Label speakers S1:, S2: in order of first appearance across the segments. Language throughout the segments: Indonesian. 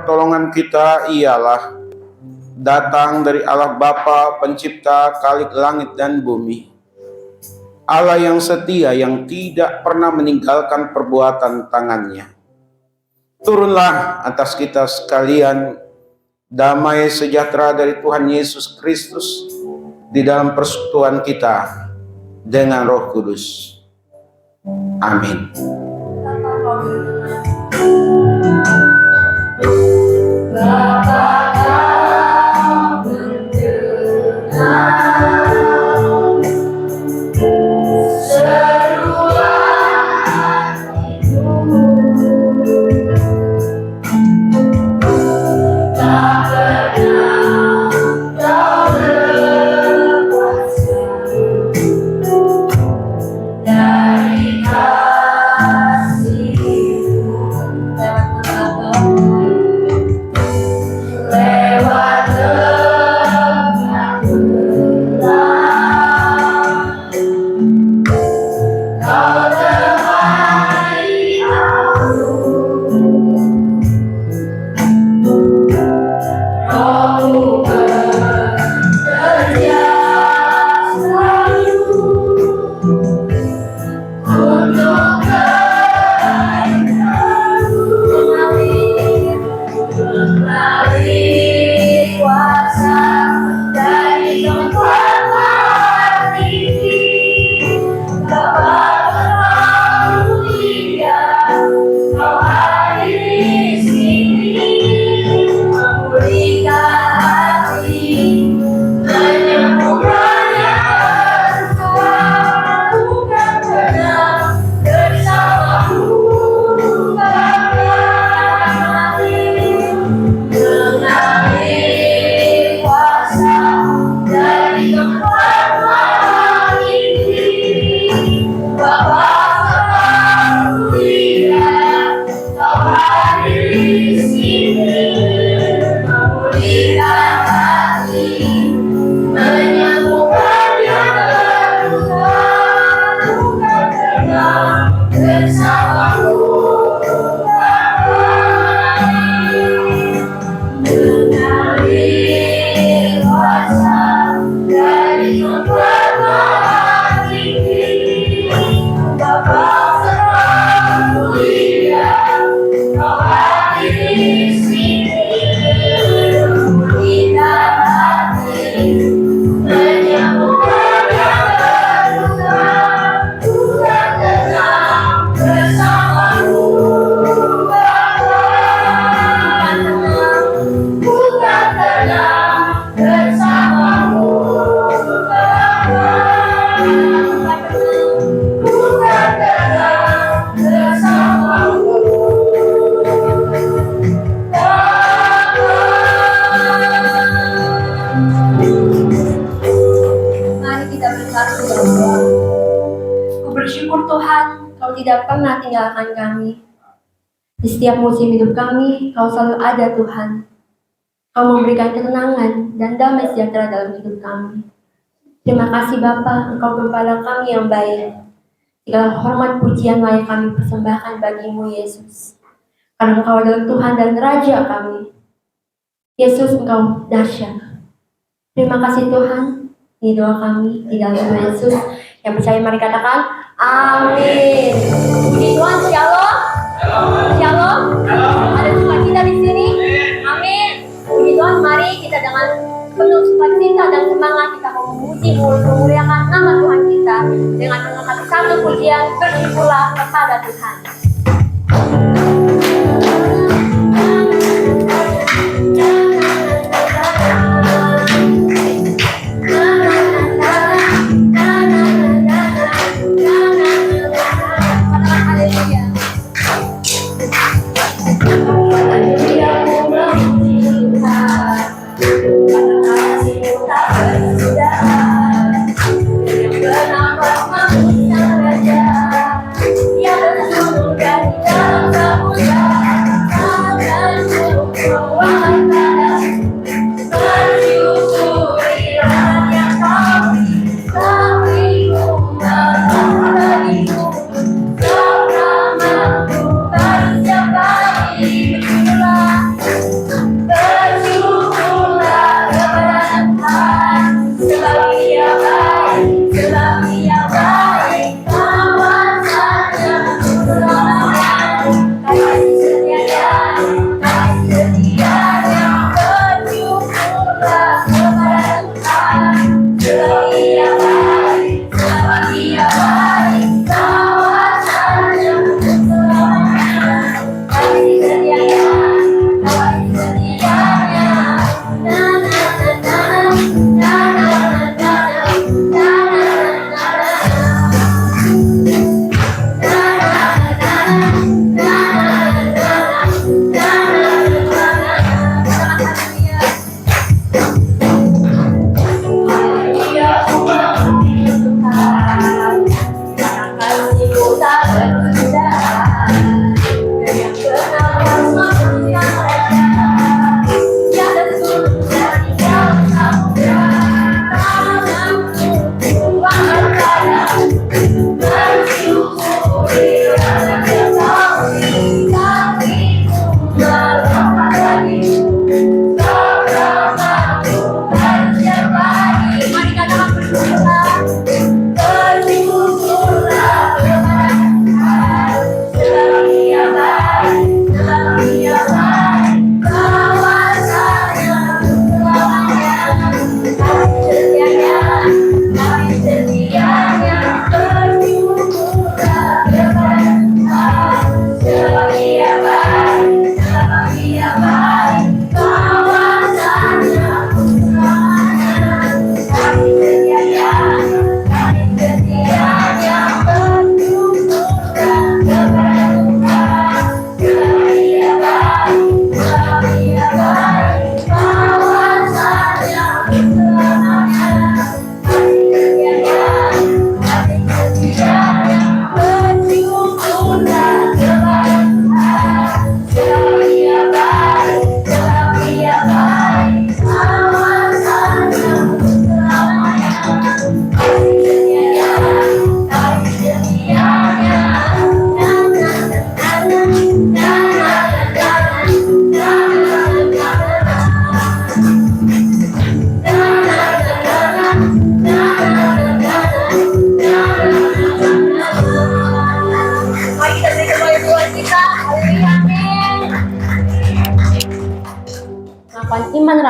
S1: pertolongan kita ialah datang dari Allah Bapa, pencipta Khalik langit dan bumi. Allah yang setia, yang tidak pernah meninggalkan perbuatan tangannya. Turunlah atas kita sekalian damai sejahtera dari Tuhan Yesus Kristus di dalam persekutuan kita dengan Roh Kudus. Amin.
S2: Tidak pernah tinggalkan kami. Di setiap musim hidup kami, Kau selalu ada Tuhan. Kau memberikan ketenangan dan damai sejahtera dalam hidup kami. Terima kasih Bapa, Engkau Gembala kami yang baik. Segala hormat pujian layak kami persembahkan bagimu Yesus. Karena Engkau adalah Tuhan dan Raja kami. Yesus, Engkau dahsyat. Terima kasih Tuhan. Ini doa kami di dalam nama Yesus. Yang percaya mari katakan amin. Puji Tuhan, shalom. Shalom. Ada sukacita di sini. Amin. Puji Tuhan, mari kita dengan penuh sukacita dan semangat kita memuji, memuliakan nama Tuhan kita dengan mengangkat satu pujian, bersyukurlah kepada Tuhan.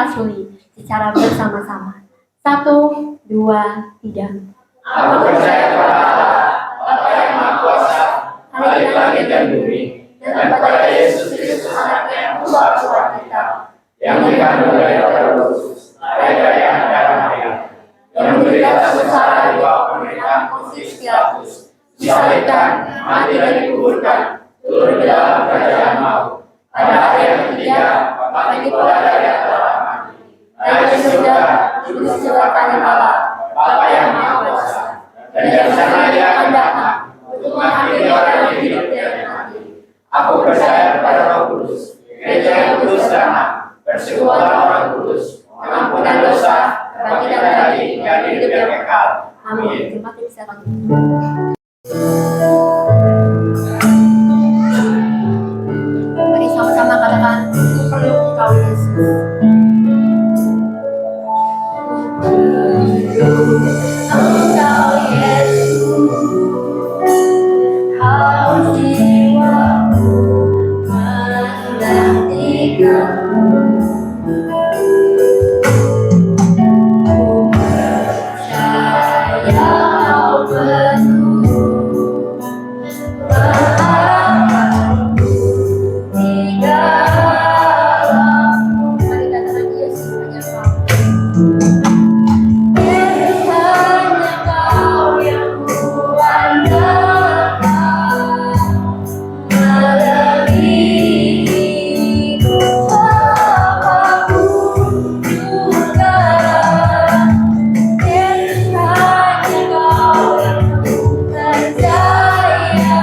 S2: rasuli secara bersama-sama. 1, 2, 3.
S3: Aku percaya kepada Allah, Bapa yang Maha Kuasa, Khalik langit dan bumi, dan kepada Yesus Kristus anaknya yang Tuhan Tuhan kita, yang dikandung dari Roh Kudus, lahir dari Anak Maria, yang menderita sengsara di bawah pemerintahan Pontius Pilatus, disalibkan, mati dan dikuburkan, turun ke dalam kerajaan maut. Pada hari yang ketiga, bangkit pula dari antara orang mati. Naik ke surga, duduk sebelah kanan Allah, Bapa yang Maha Kuasa, dan yang sana Dia akan datang untuk mengakhiri orang yang hidup dan mati. Aku percaya kepada Roh Kudus, Gereja yang kudus dan hak, persekutuan orang kudus, pengampunan dosa, kebangkitan dari dan hidup yang kekal.
S2: Amin. Terima kasih. Mari sama-sama katakan, "Ku perlu Engkau Yesus." Engkau Yesus, haus jiwaku menantikan. Ku percaya Kau penuh pengharapanku di dalam-Mu. Mari katakan, Yesus hanya Kau. Yesus hanya Kau yang kuandalkan, melebihi apapun juga. Yesus hanya Kau yang ku percaya,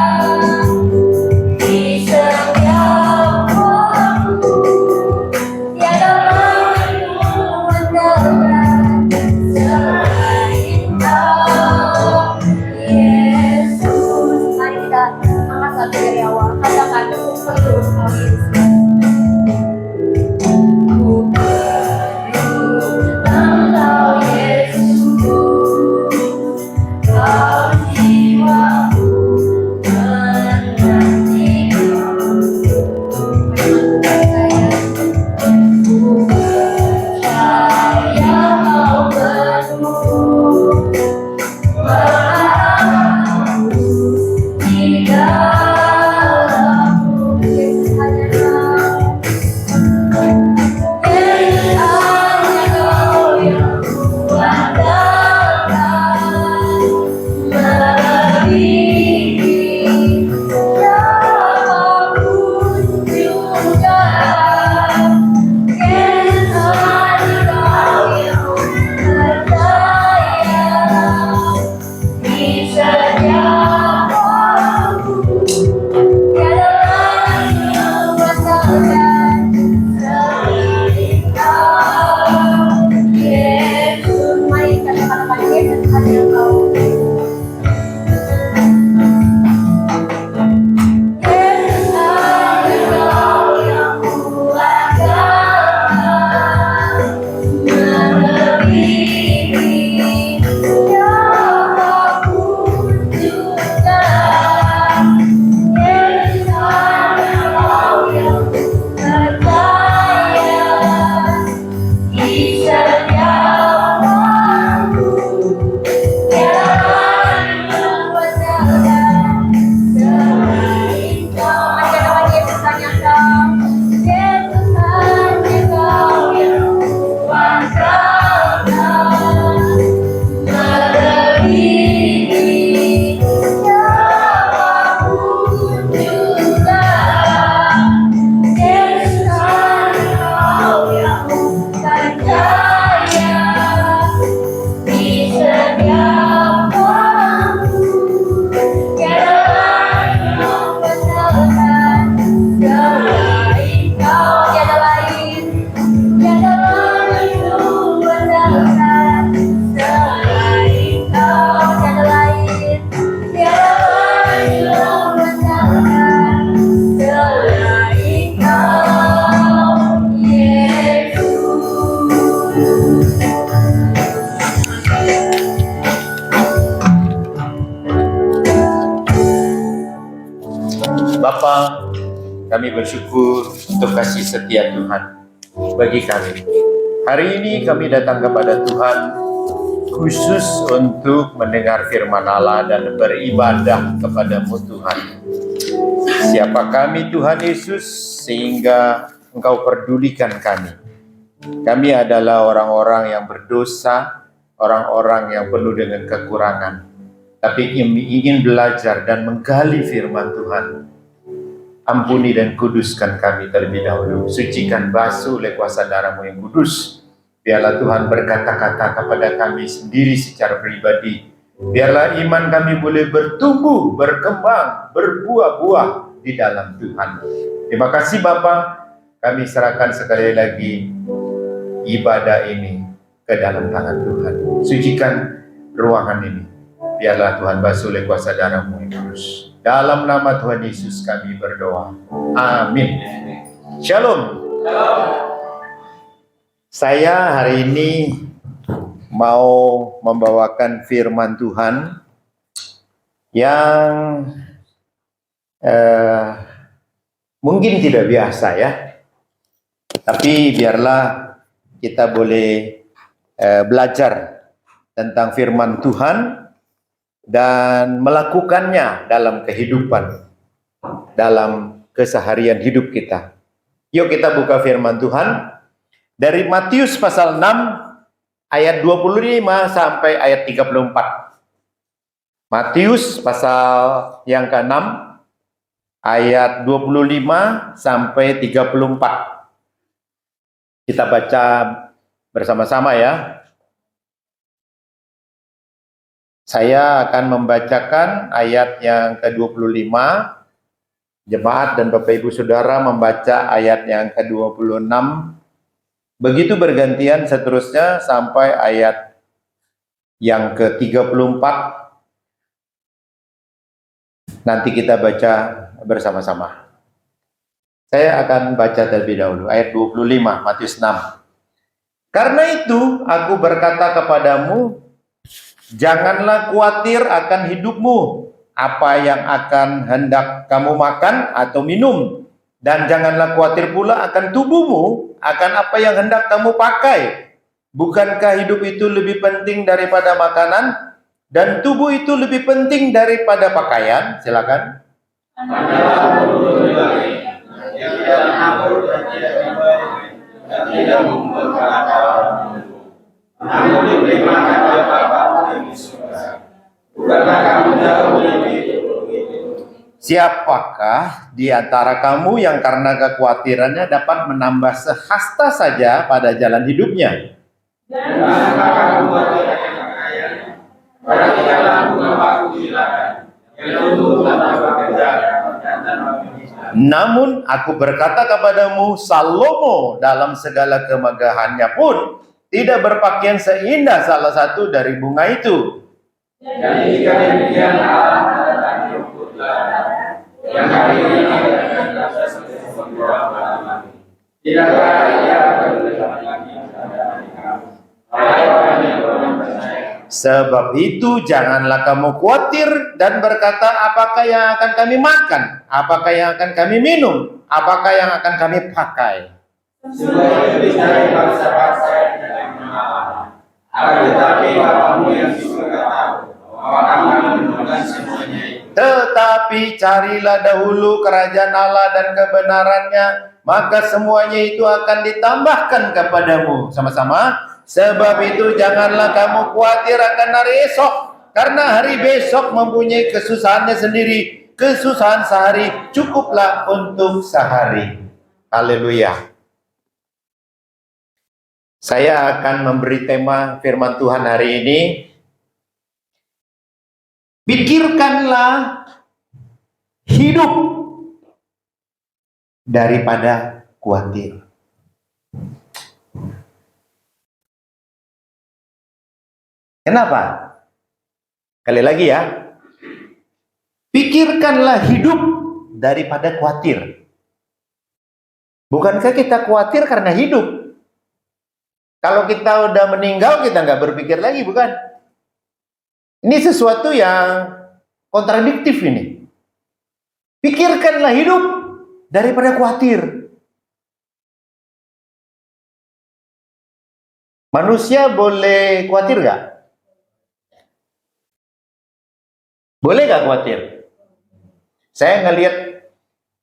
S2: di setiap waktu tiada lain ku andalkan selain Kau, Yesus. Mari kita angkat lagu dari awal, katakan, "Ku perlu Engkau Yesus." Ku perlu Engkau Yesus, haus jiwaku menantikan. Ku percaya Kau penuh pengharapanku di dalam-Mu. Yesus hanya Kau. Yesus hanya Kau yang kuandalkan, melebihi apapun juga. Yesus hanya Kau yang ku percaya, di setiap waktu tiada lain ku andalkan selain Kau, Yesus. Mari kita katakan, Yesus hanya Kau. Yesus hanya Kau yang kuandalkan, melebihi apapun juga. Yesus hanya Kau yang ku percaya, di setiap waktu tiada lain ku andalkan selain Kau. Mari katakan, Yesus hanya Kau. Yesus hanya Kau yang kuandalkan, melebihi apapun juga. Yesus hanya Kau yang ku percaya, di setiap waktu tiada lain ku andalkan selain Kau. Tiada lain ku andalkan selain Kau. Tiada lain ku andalkan selain Kau, Yesus.
S3: Bapa, kami bersyukur untuk kasih setia Tuhan bagi kami.
S4: Hari ini kami datang kepada Tuhan khusus untuk mendengar firman Allah dan beribadah kepada-Mu Tuhan. Siapa kami Tuhan Yesus sehingga Engkau pedulikan kami. Kami adalah orang-orang yang berdosa, orang-orang yang penuh dengan kekurangan. Tapi kami ingin belajar dan menggali firman Tuhan. Ampuni dan kuduskan kami terlebih dahulu. Sucikan basuh oleh kuasa darah-Mu yang kudus. Biarlah Tuhan berkata-kata kepada kami sendiri secara pribadi. Biarlah iman kami boleh bertumbuh, berkembang, berbuah-buah di dalam Tuhan. Terima kasih Bapa. Kami serahkan sekali lagi ibadah ini ke dalam tangan Tuhan. Sucikan ruangan ini. Biarlah Tuhan basuh oleh kuasa darah-Mu yang kudus. Dalam nama Tuhan Yesus kami berdoa. Amin. Shalom. Saya hari ini mau membawakan firman Tuhan yang mungkin tidak biasa ya. Tapi biarlah kita boleh belajar tentang firman Tuhan dan melakukannya dalam kehidupan, dalam keseharian hidup kita. Yuk kita buka firman Tuhan dari Matius pasal 6 ayat 25 sampai ayat 34. Matius pasal yang ke-6 ayat 25 sampai 34. Kita baca bersama-sama ya. Saya akan membacakan ayat yang ke-25, jemaat dan Bapak Ibu Saudara membaca ayat yang ke-26, begitu bergantian seterusnya sampai ayat yang ke-34. Nanti kita baca bersama-sama. Saya akan baca terlebih dahulu, ayat 25, Matius 6. Karena itu, aku berkata kepadamu, janganlah khawatir akan hidupmu, apa yang akan hendak kamu makan atau minum. Dan janganlah khawatir pula akan tubuhmu, akan apa yang hendak kamu pakai. Bukankah hidup itu lebih penting daripada makanan, dan tubuh itu lebih penting daripada pakaian? Silakan. Siapakah di antara kamu yang karena kekhawatirannya dapat menambah sehasta saja pada jalan hidupnya? Namun aku berkata kepadamu, Salomo dalam segala kemegahannya pun tidak berpakaian seindah salah satu dari bunga itu. Dan jika demikian yang hari ini tidakkah ia sebab itu janganlah kamu khawatir dan berkata, apakah yang akan kami makan, apakah yang akan kami minum, apakah yang akan kami pakai. Semua itu dicari bangsa-bangsa yang tidak mengenal. Akan tetapi Bapamu yang di surga tahu bahwa kamu memerlukan semuanya itu. Tetapi carilah dahulu kerajaan Allah dan kebenarannya, maka semuanya itu akan ditambahkan kepadamu. Sama-sama. Sebab itu janganlah kamu khawatir akan hari esok, karena hari besok mempunyai kesusahannya sendiri. Kesusahan sehari cukuplah untuk sehari. Haleluya. Saya akan memberi tema firman Tuhan hari ini. Pikirkanlah hidup daripada khawatir. Kenapa? Kali lagi ya. Pikirkanlah hidup daripada khawatir. Bukankah kita khawatir karena hidup? Kalau kita udah meninggal, kita nggak berpikir lagi, bukan? Ini sesuatu yang kontradiktif ini. Pikirkanlah hidup daripada khawatir. Manusia boleh khawatir nggak? Boleh nggak khawatir? Saya ngelihat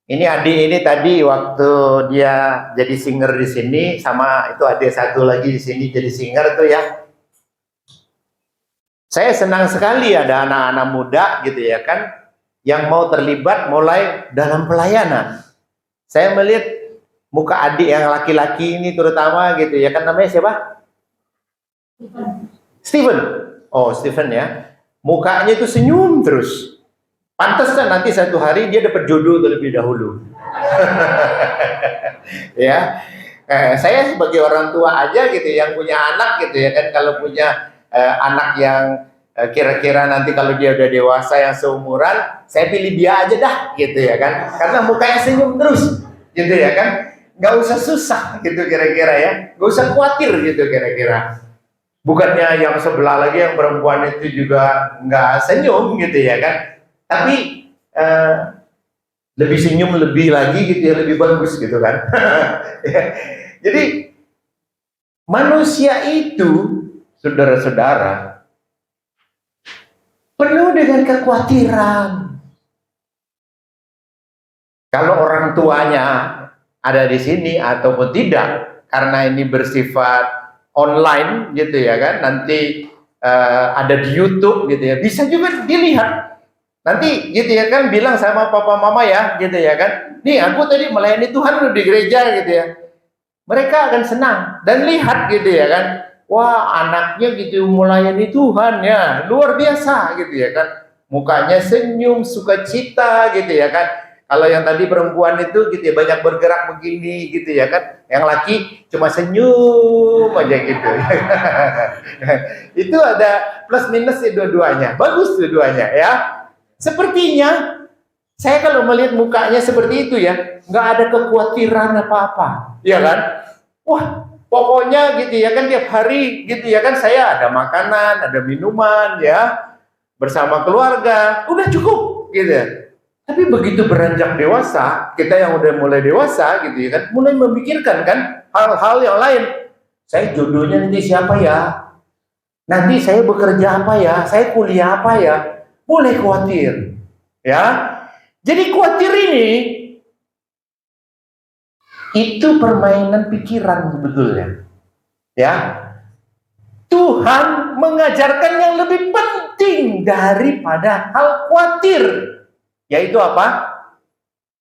S4: ini adik ini tadi waktu dia jadi singer di sini, sama itu adik satu lagi di sini jadi singer tuh ya. Saya senang sekali ada anak-anak muda gitu ya kan, yang mau terlibat mulai dalam pelayanan. Saya melihat muka adik yang laki-laki ini terutama gitu ya kan, namanya siapa? Steven. Oh, Steven ya. Mukanya itu senyum terus. Pantas kan nanti satu hari dia dapat jodoh terlebih dahulu. Ya. Saya sebagai orang tua aja gitu yang punya anak gitu ya kan, kalau punya anak yang kira-kira nanti kalau dia udah dewasa yang seumuran, saya pilih dia aja dah gitu ya kan, karena mukanya senyum terus gitu ya kan, nggak usah susah gitu kira-kira ya, nggak usah khawatir gitu kira-kira. Bukannya yang sebelah lagi yang perempuan itu juga nggak senyum gitu ya kan, tapi lebih senyum lebih lagi gitu ya, lebih bagus gitu kan. Jadi manusia itu, saudara-saudara, penuh dengan kekhawatiran. Kalau orang tuanya ada di sini ataupun tidak, karena ini bersifat online gitu ya kan, nanti ada di YouTube gitu ya, bisa juga dilihat. Nanti gitu ya kan, bilang sama papa mama ya gitu ya kan, nih aku tadi melayani Tuhan di gereja gitu ya. Mereka akan senang dan lihat gitu ya kan, wah anaknya gitu melayani Tuhan ya, luar biasa gitu ya kan, mukanya senyum, sukacita gitu ya kan. Kalau yang tadi perempuan itu gitu ya, banyak bergerak begini gitu ya kan, yang laki cuma senyum aja gitu. Itu ada plus minus dua-duanya, bagus dua-duanya ya. Sepertinya saya kalau melihat mukanya seperti itu ya, nggak ada kekhawatiran apa-apa, ya kan? Wah, pokoknya gitu ya kan, tiap hari gitu ya kan, saya ada makanan, ada minuman ya, bersama keluarga, udah cukup gitu ya. Tapi begitu beranjak dewasa, kita yang udah mulai dewasa gitu ya kan, mulai memikirkan kan hal-hal yang lain. Saya jodohnya nanti siapa ya? Nanti saya bekerja apa ya? Saya kuliah apa ya? Mulai khawatir, ya. Jadi khawatir ini itu permainan pikiran sebetulnya, ya. Tuhan mengajarkan yang lebih penting daripada hal khawatir, yaitu apa?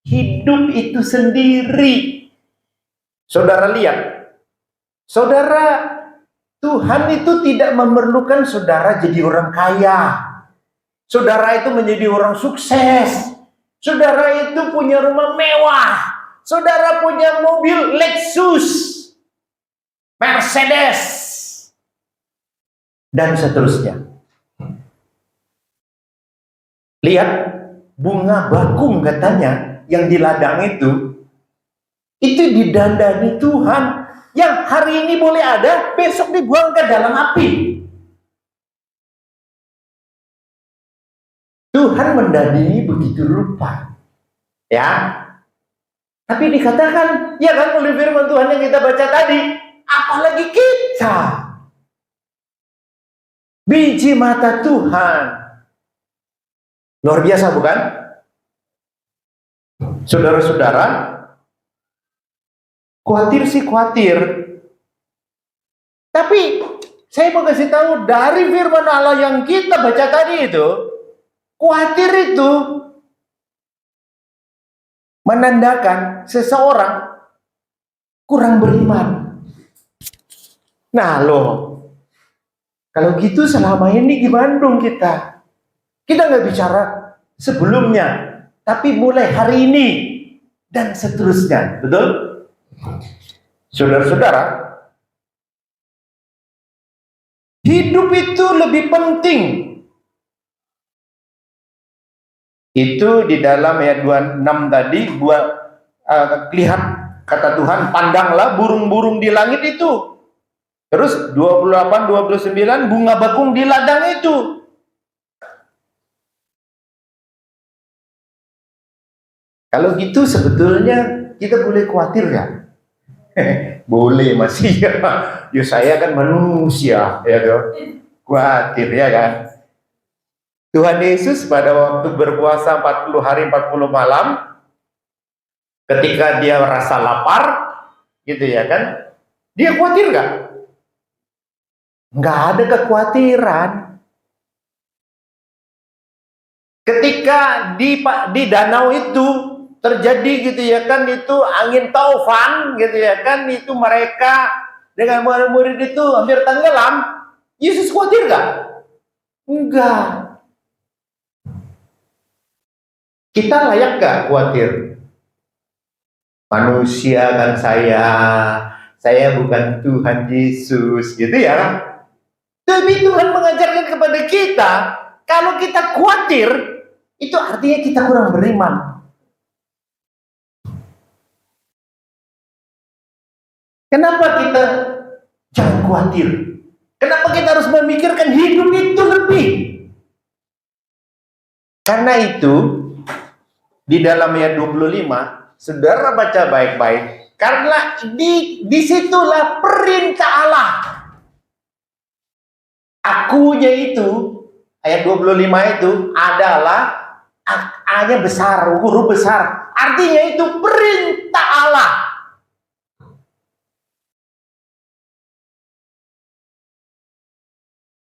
S4: Hidup itu sendiri. Saudara lihat, saudara, Tuhan itu tidak memerlukan saudara jadi orang kaya, saudara itu menjadi orang sukses, saudara itu punya rumah mewah, saudara punya mobil Lexus, Mercedes, dan seterusnya. Lihat, bunga bakung katanya yang di ladang itu didandani Tuhan, yang hari ini boleh ada, besok dibuang ke dalam api. Tuhan mendandani begitu rupa, ya. Tapi dikatakan, ya kan, oleh firman Tuhan yang kita baca tadi, apalagi kita, biji mata Tuhan. Luar biasa bukan? Saudara-saudara, khawatir sih khawatir. Tapi saya mau kasih tahu dari firman Allah yang kita baca tadi itu, khawatir itu menandakan seseorang kurang beriman. Nah loh, kalau gitu selama ini gimana dong kita? Kita nggak bicara sebelumnya, tapi mulai hari ini dan seterusnya, betul? Saudara-saudara, hidup itu lebih penting. Itu di dalam ayat 26 tadi, lihat kata Tuhan, pandanglah burung-burung di langit itu. Terus 28, 29, bunga bakung di ladang itu. Kalau gitu sebetulnya kita boleh khawatir nggak? Boleh masih ya. Ya saya kan manusia, ya toh. Khawatir ya kan. Tuhan Yesus pada waktu berpuasa 40 hari 40 malam, ketika dia merasa lapar, gitu ya kan, dia khawatir nggak? Nggak ada kekhawatiran. Ketika di danau itu terjadi gitu ya kan, itu angin taufan gitu ya kan, itu mereka dengan murid-murid itu hampir tenggelam. Yesus khawatir nggak? Enggak. Kita layak nggak khawatir? Manusia kan saya bukan Tuhan Yesus, gitu ya. Tapi Tuhan mengajarkan kepada kita, kalau kita khawatir, itu artinya kita kurang beriman. Kenapa kita jangan khawatir? Kenapa kita harus memikirkan hidup itu lebih? Karena itu, di dalam ayat 25, saudara baca baik-baik. Karena disitulah perintah Allah. Akunya itu, ayat 25 itu adalah A-nya besar, huruf besar. Artinya itu perintah Allah.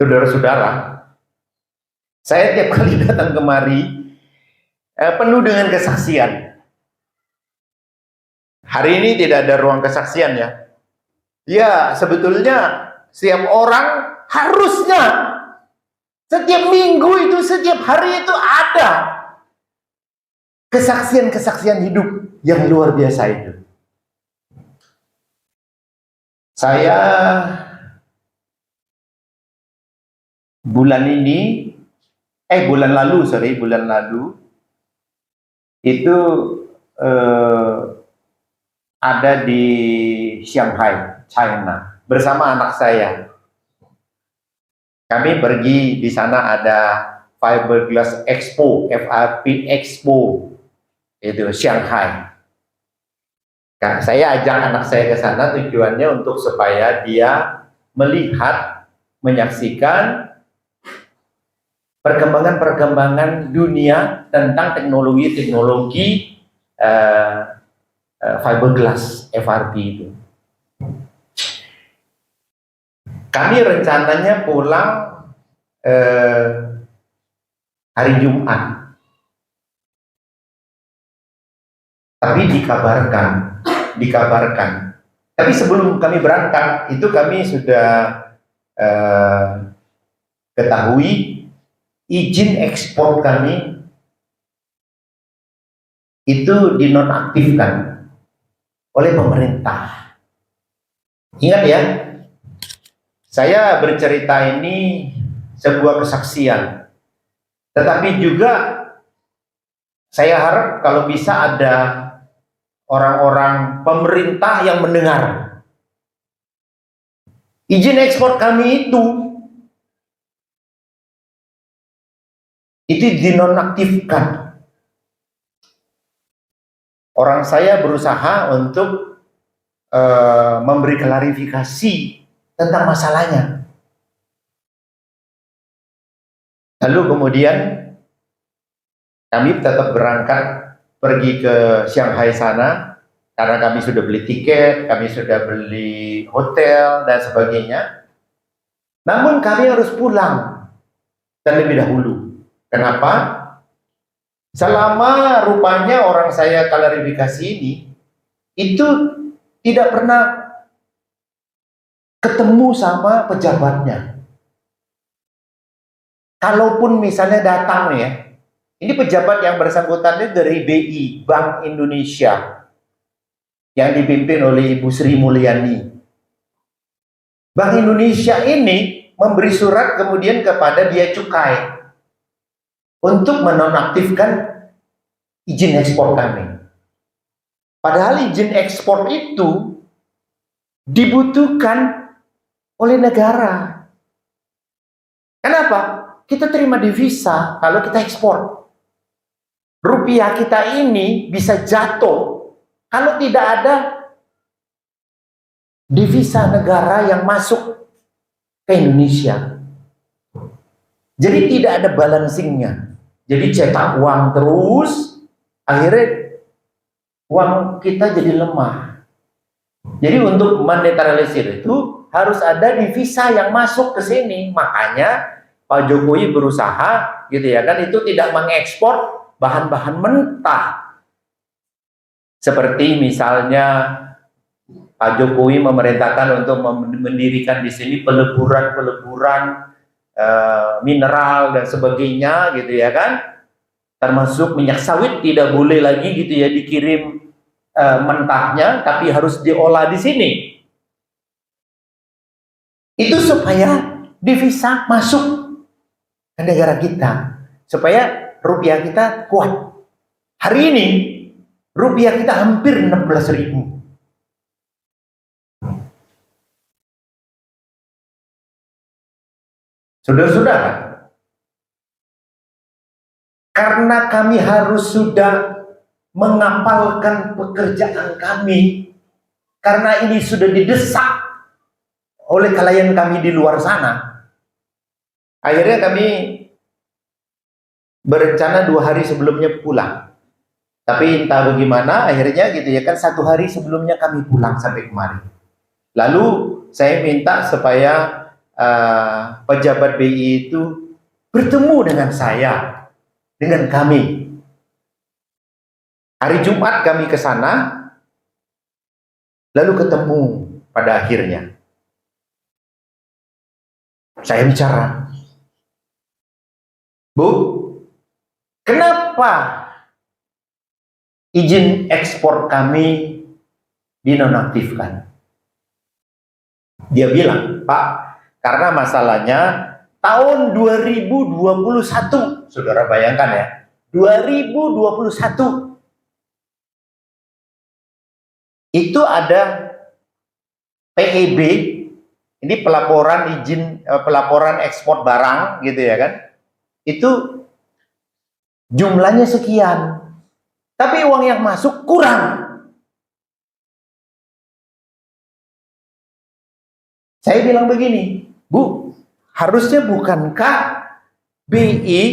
S4: Saudara-saudara, saya tiap kali datang kemari penuh dengan kesaksian. Hari ini tidak ada ruang kesaksian ya. Ya, sebetulnya setiap orang harusnya setiap minggu itu, setiap hari itu ada kesaksian-kesaksian hidup yang luar biasa itu. Saya bulan lalu itu ada di Shanghai, China, bersama anak saya. Kami pergi di sana, ada Fiberglass Expo, FRP Expo, itu Shanghai. Saya ajak anak saya ke sana tujuannya untuk supaya dia melihat, menyaksikan perkembangan dunia tentang teknologi fiberglass FRP itu. Kami rencananya pulang hari Jumat, tapi dikabarkan. Tapi sebelum kami berangkat itu kami sudah ketahui izin ekspor kami itu dinonaktifkan oleh pemerintah. Ingat ya, saya bercerita ini sebuah kesaksian, tetapi juga saya harap kalau bisa ada orang-orang pemerintah yang mendengar. Izin ekspor kami itu dinonaktifkan. Orang saya berusaha untuk memberi klarifikasi tentang masalahnya. Lalu kemudian kami tetap berangkat pergi ke Shanghai sana, karena kami sudah beli tiket, kami sudah beli hotel dan sebagainya. Namun kami harus pulang terlebih dahulu. Kenapa? Selama rupanya orang saya klarifikasi ini itu tidak pernah ketemu sama pejabatnya. Kalaupun misalnya datang ya, ini pejabat yang bersangkutan itu dari BI, Bank Indonesia, yang dipimpin oleh Ibu Sri Mulyani. Bank Indonesia ini memberi surat kemudian kepada Bea Cukai untuk menonaktifkan izin ekspor kami. Padahal izin ekspor itu dibutuhkan oleh negara. Kenapa? Kita terima devisa kalau kita ekspor. Rupiah kita ini bisa jatuh kalau tidak ada devisa negara yang masuk ke Indonesia. Jadi tidak ada balancingnya. Jadi cetak uang terus, akhirnya uang kita jadi lemah. Jadi untuk menetralisir itu harus ada devisa yang masuk ke sini. Makanya Pak Jokowi berusaha gitu ya kan, itu tidak mengekspor bahan-bahan mentah. Seperti misalnya Pak Jokowi memerintahkan untuk mendirikan di sini peleburan-peleburan mineral dan sebagainya gitu ya kan. Termasuk minyak sawit tidak boleh lagi gitu ya dikirim mentahnya, tapi harus diolah di sini. Itu supaya devisa masuk ke negara kita, supaya rupiah kita kuat. Hari ini rupiah kita hampir 16.000. Saudara-saudara, karena kami harus sudah mengapalkan pekerjaan kami, karena ini sudah didesak oleh klien kami di luar sana, akhirnya kami berencana 2 hari sebelumnya pulang. Tapi entah bagaimana, akhirnya gitu ya kan 1 hari sebelumnya kami pulang sampai kemarin. Lalu saya minta supaya pejabat BI itu bertemu dengan saya, dengan kami. Hari Jumat kami ke sana, lalu ketemu pada akhirnya. Saya bicara, Bu, kenapa izin ekspor kami dinonaktifkan? Dia bilang, Pak, karena masalahnya tahun 2021, saudara bayangkan ya, 2021 itu ada PEB, ini pelaporan izin pelaporan ekspor barang gitu ya kan, itu jumlahnya sekian, tapi uang yang masuk kurang. Saya bilang begini, Bu, harusnya bukankah BI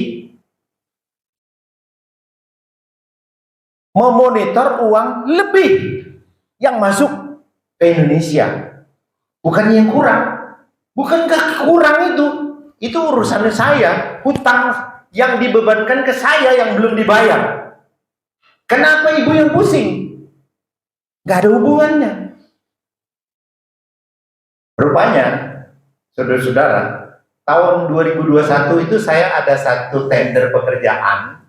S4: memonitor uang lebih yang masuk ke Indonesia, bukan yang kurang? Bukankah kurang itu urusan saya, hutang yang dibebankan ke saya yang belum dibayar. Kenapa ibu yang pusing? Gak ada hubungannya. Rupanya, saudara-saudara, tahun 2021 itu saya ada satu tender pekerjaan,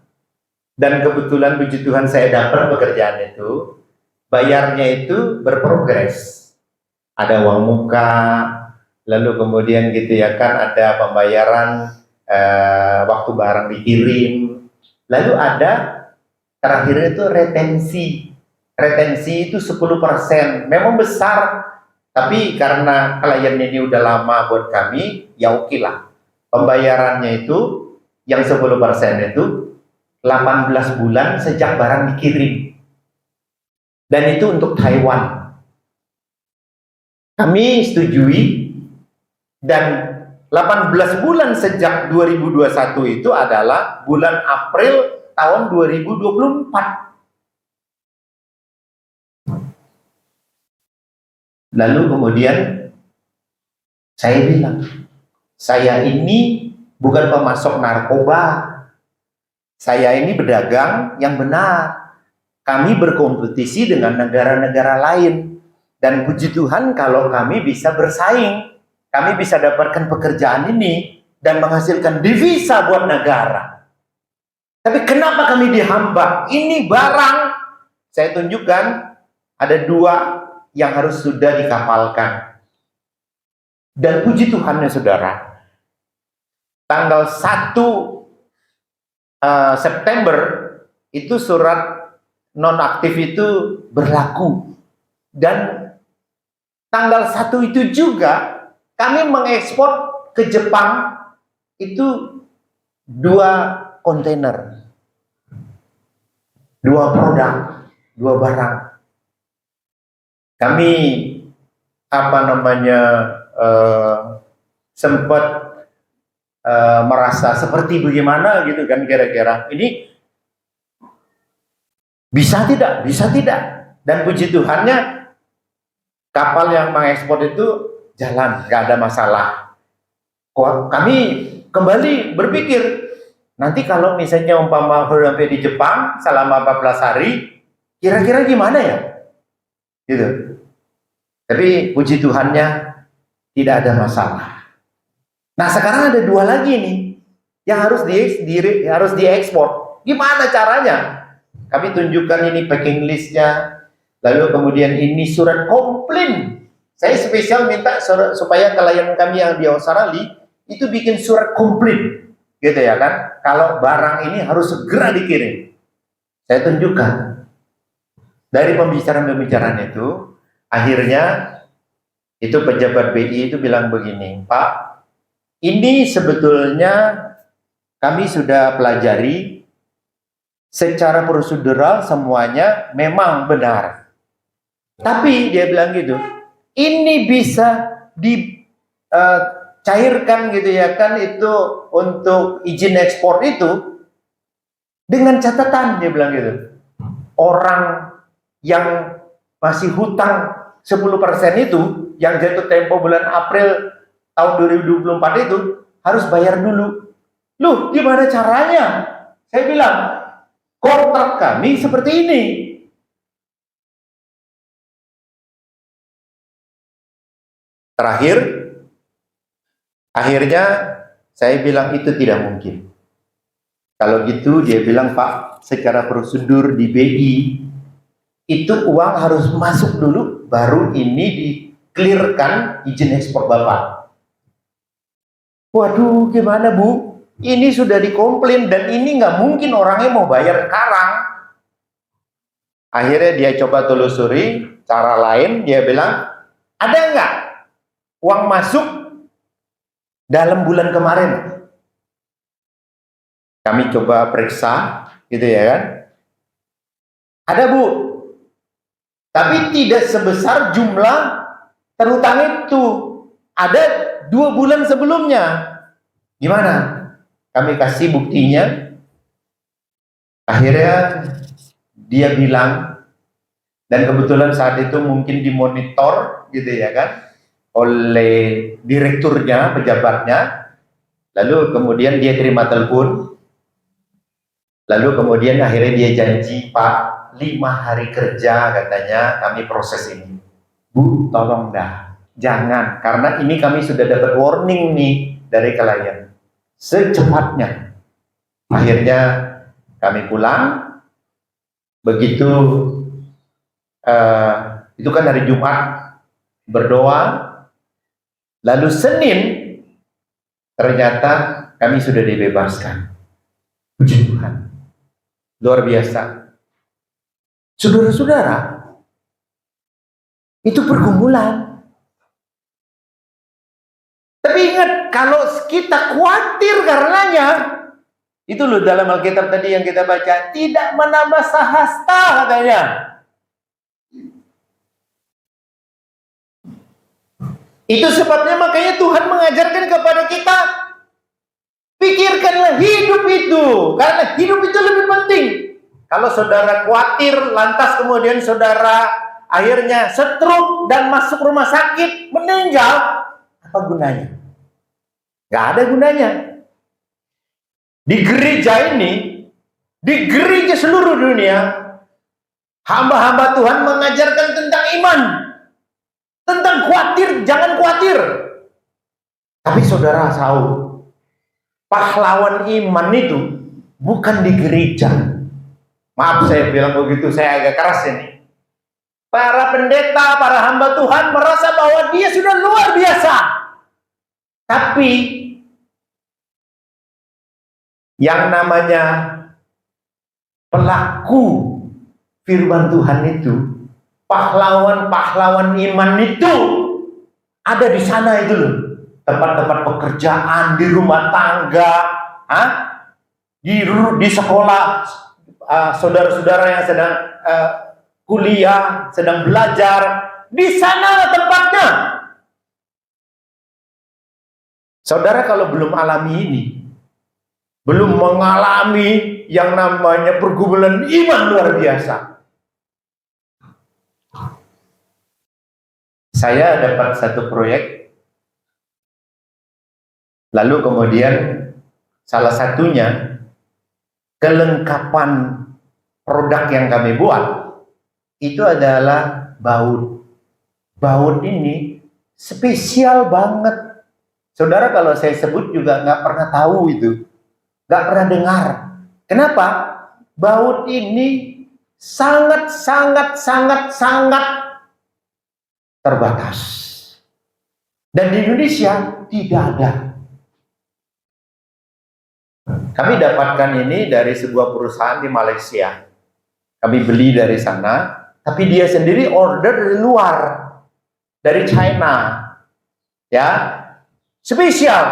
S4: dan kebetulan puji Tuhan saya dapat pekerjaan itu, bayarnya itu berprogres. Ada uang muka, lalu kemudian gitu ya kan ada pembayaran waktu barang dikirim, lalu ada terakhir itu retensi itu 10%. Memang besar, tapi karena kliennya ini udah lama buat kami, ya oke lah. Pembayarannya itu yang 10% itu 18 bulan sejak barang dikirim, dan itu untuk Taiwan. Kami setujui, dan 18 bulan sejak 2021 itu adalah bulan April tahun 2024. Lalu kemudian saya bilang, saya ini bukan pemasok narkoba, saya ini pedagang yang benar. Kami berkompetisi dengan negara-negara lain. Dan puji Tuhan kalau kami bisa bersaing, kami bisa dapatkan pekerjaan ini dan menghasilkan devisa buat negara. Tapi kenapa kami dihamba? Ini barang, saya tunjukkan ada 2 yang harus sudah dikapalkan. Dan puji Tuhan ya saudara, tanggal 1 September itu surat nonaktif itu berlaku. Dan tanggal 1 itu juga kami mengekspor ke Jepang itu 2 kontainer, 2 produk, 2 barang. Kami sempat merasa seperti bagaimana gitu kan kira-kira. Ini bisa tidak? Bisa tidak. Dan puji Tuhannya kapal yang mengekspor itu jalan, nggak ada masalah. Kami kembali berpikir, nanti kalau misalnya umpama sampai di Jepang selama 14 hari, kira-kira gimana ya? Gitu. Tapi puji Tuhannya tidak ada masalah. Nah sekarang ada dua lagi nih yang harus diekspor. Gimana caranya? Kami tunjukkan ini packing listnya, lalu kemudian ini surat komplain. Saya spesial minta supaya klien kami yang di Australia itu bikin surat komplain, gitu ya kan? Kalau barang ini harus segera dikirim. Saya tunjukkan dari pembicaraan itu, akhirnya itu pejabat BI itu bilang begini, Pak, ini sebetulnya kami sudah pelajari secara prosedural semuanya memang benar. Tapi dia bilang gitu, ini bisa dicairkan gitu ya kan, itu untuk izin ekspor itu dengan catatan, dia bilang gitu. Orang yang masih hutang 10% itu yang jatuh tempo bulan April tahun 2024 itu harus bayar dulu. Loh, gimana caranya? Saya bilang, kontrak kami seperti ini. Akhirnya saya bilang itu tidak mungkin. Kalau gitu dia bilang, Pak, secara prosedur di BI itu uang harus masuk dulu, baru ini di-clearkan izin ekspor Bapak. Waduh, gimana Bu? Ini sudah dikomplain dan ini nggak mungkin orangnya mau bayar sekarang. Akhirnya dia coba telusuri cara lain, dia bilang, ada nggak uang masuk dalam bulan kemarin? Kami coba periksa, gitu ya kan? Ada Bu, tapi tidak sebesar jumlah terutang itu. Ada 2 bulan sebelumnya. Gimana? Kami kasih buktinya. Akhirnya dia bilang, dan kebetulan saat itu mungkin dimonitor gitu ya kan, oleh direkturnya, pejabatnya. Lalu kemudian dia terima telepon. Lalu kemudian akhirnya dia janji, Pak, 5 hari kerja katanya kami proses ini. Bu, tolong dah, jangan, karena ini kami sudah dapat warning nih dari klien. Secepatnya. Akhirnya kami pulang. Begitu itu kan hari Jumat, berdoa. Lalu Senin ternyata kami sudah dibebaskan. Puji Tuhan, luar biasa. Saudara-saudara, itu pergumulan. Tapi ingat, kalau kita khawatir karenanya, itu loh dalam Alkitab tadi yang kita baca, tidak menambah sahasta katanya. Itu sebabnya makanya Tuhan mengajarkan kepada kita, pikirkanlah hidup itu, karena hidup itu lebih penting. Kalau saudara khawatir, lantas kemudian saudara akhirnya stroke dan masuk rumah sakit, meninggal, apa gunanya? Gak ada gunanya. Di gereja ini, di gereja seluruh dunia, hamba-hamba Tuhan mengajarkan tentang iman, tentang khawatir, jangan khawatir. Tapi saudara tahu, pahlawan iman itu bukan di gereja. Maaf saya bilang begitu, saya agak keras ini. Para pendeta, para hamba Tuhan merasa bahwa dia sudah luar biasa. Tapi yang namanya pelaku firman Tuhan itu, pahlawan-pahlawan iman itu ada di sana itu loh. Tempat-tempat pekerjaan, di rumah tangga, di sekolah, saudara-saudara yang sedang kuliah, sedang belajar, di sana tempatnya. Saudara kalau belum alami ini, belum mengalami yang namanya pergumulan iman luar biasa. Saya dapat satu proyek, lalu kemudian salah satunya kelengkapan produk yang kami buat itu adalah baut. Baut ini spesial banget. Saudara kalau saya sebut juga nggak pernah tahu itu, nggak pernah dengar. Kenapa? Baut ini sangat terbatas. Dan di Indonesia tidak ada. Kami dapatkan ini dari sebuah perusahaan di Malaysia. Kami beli dari sana, tapi dia sendiri order dari luar, dari China. Ya, spesial.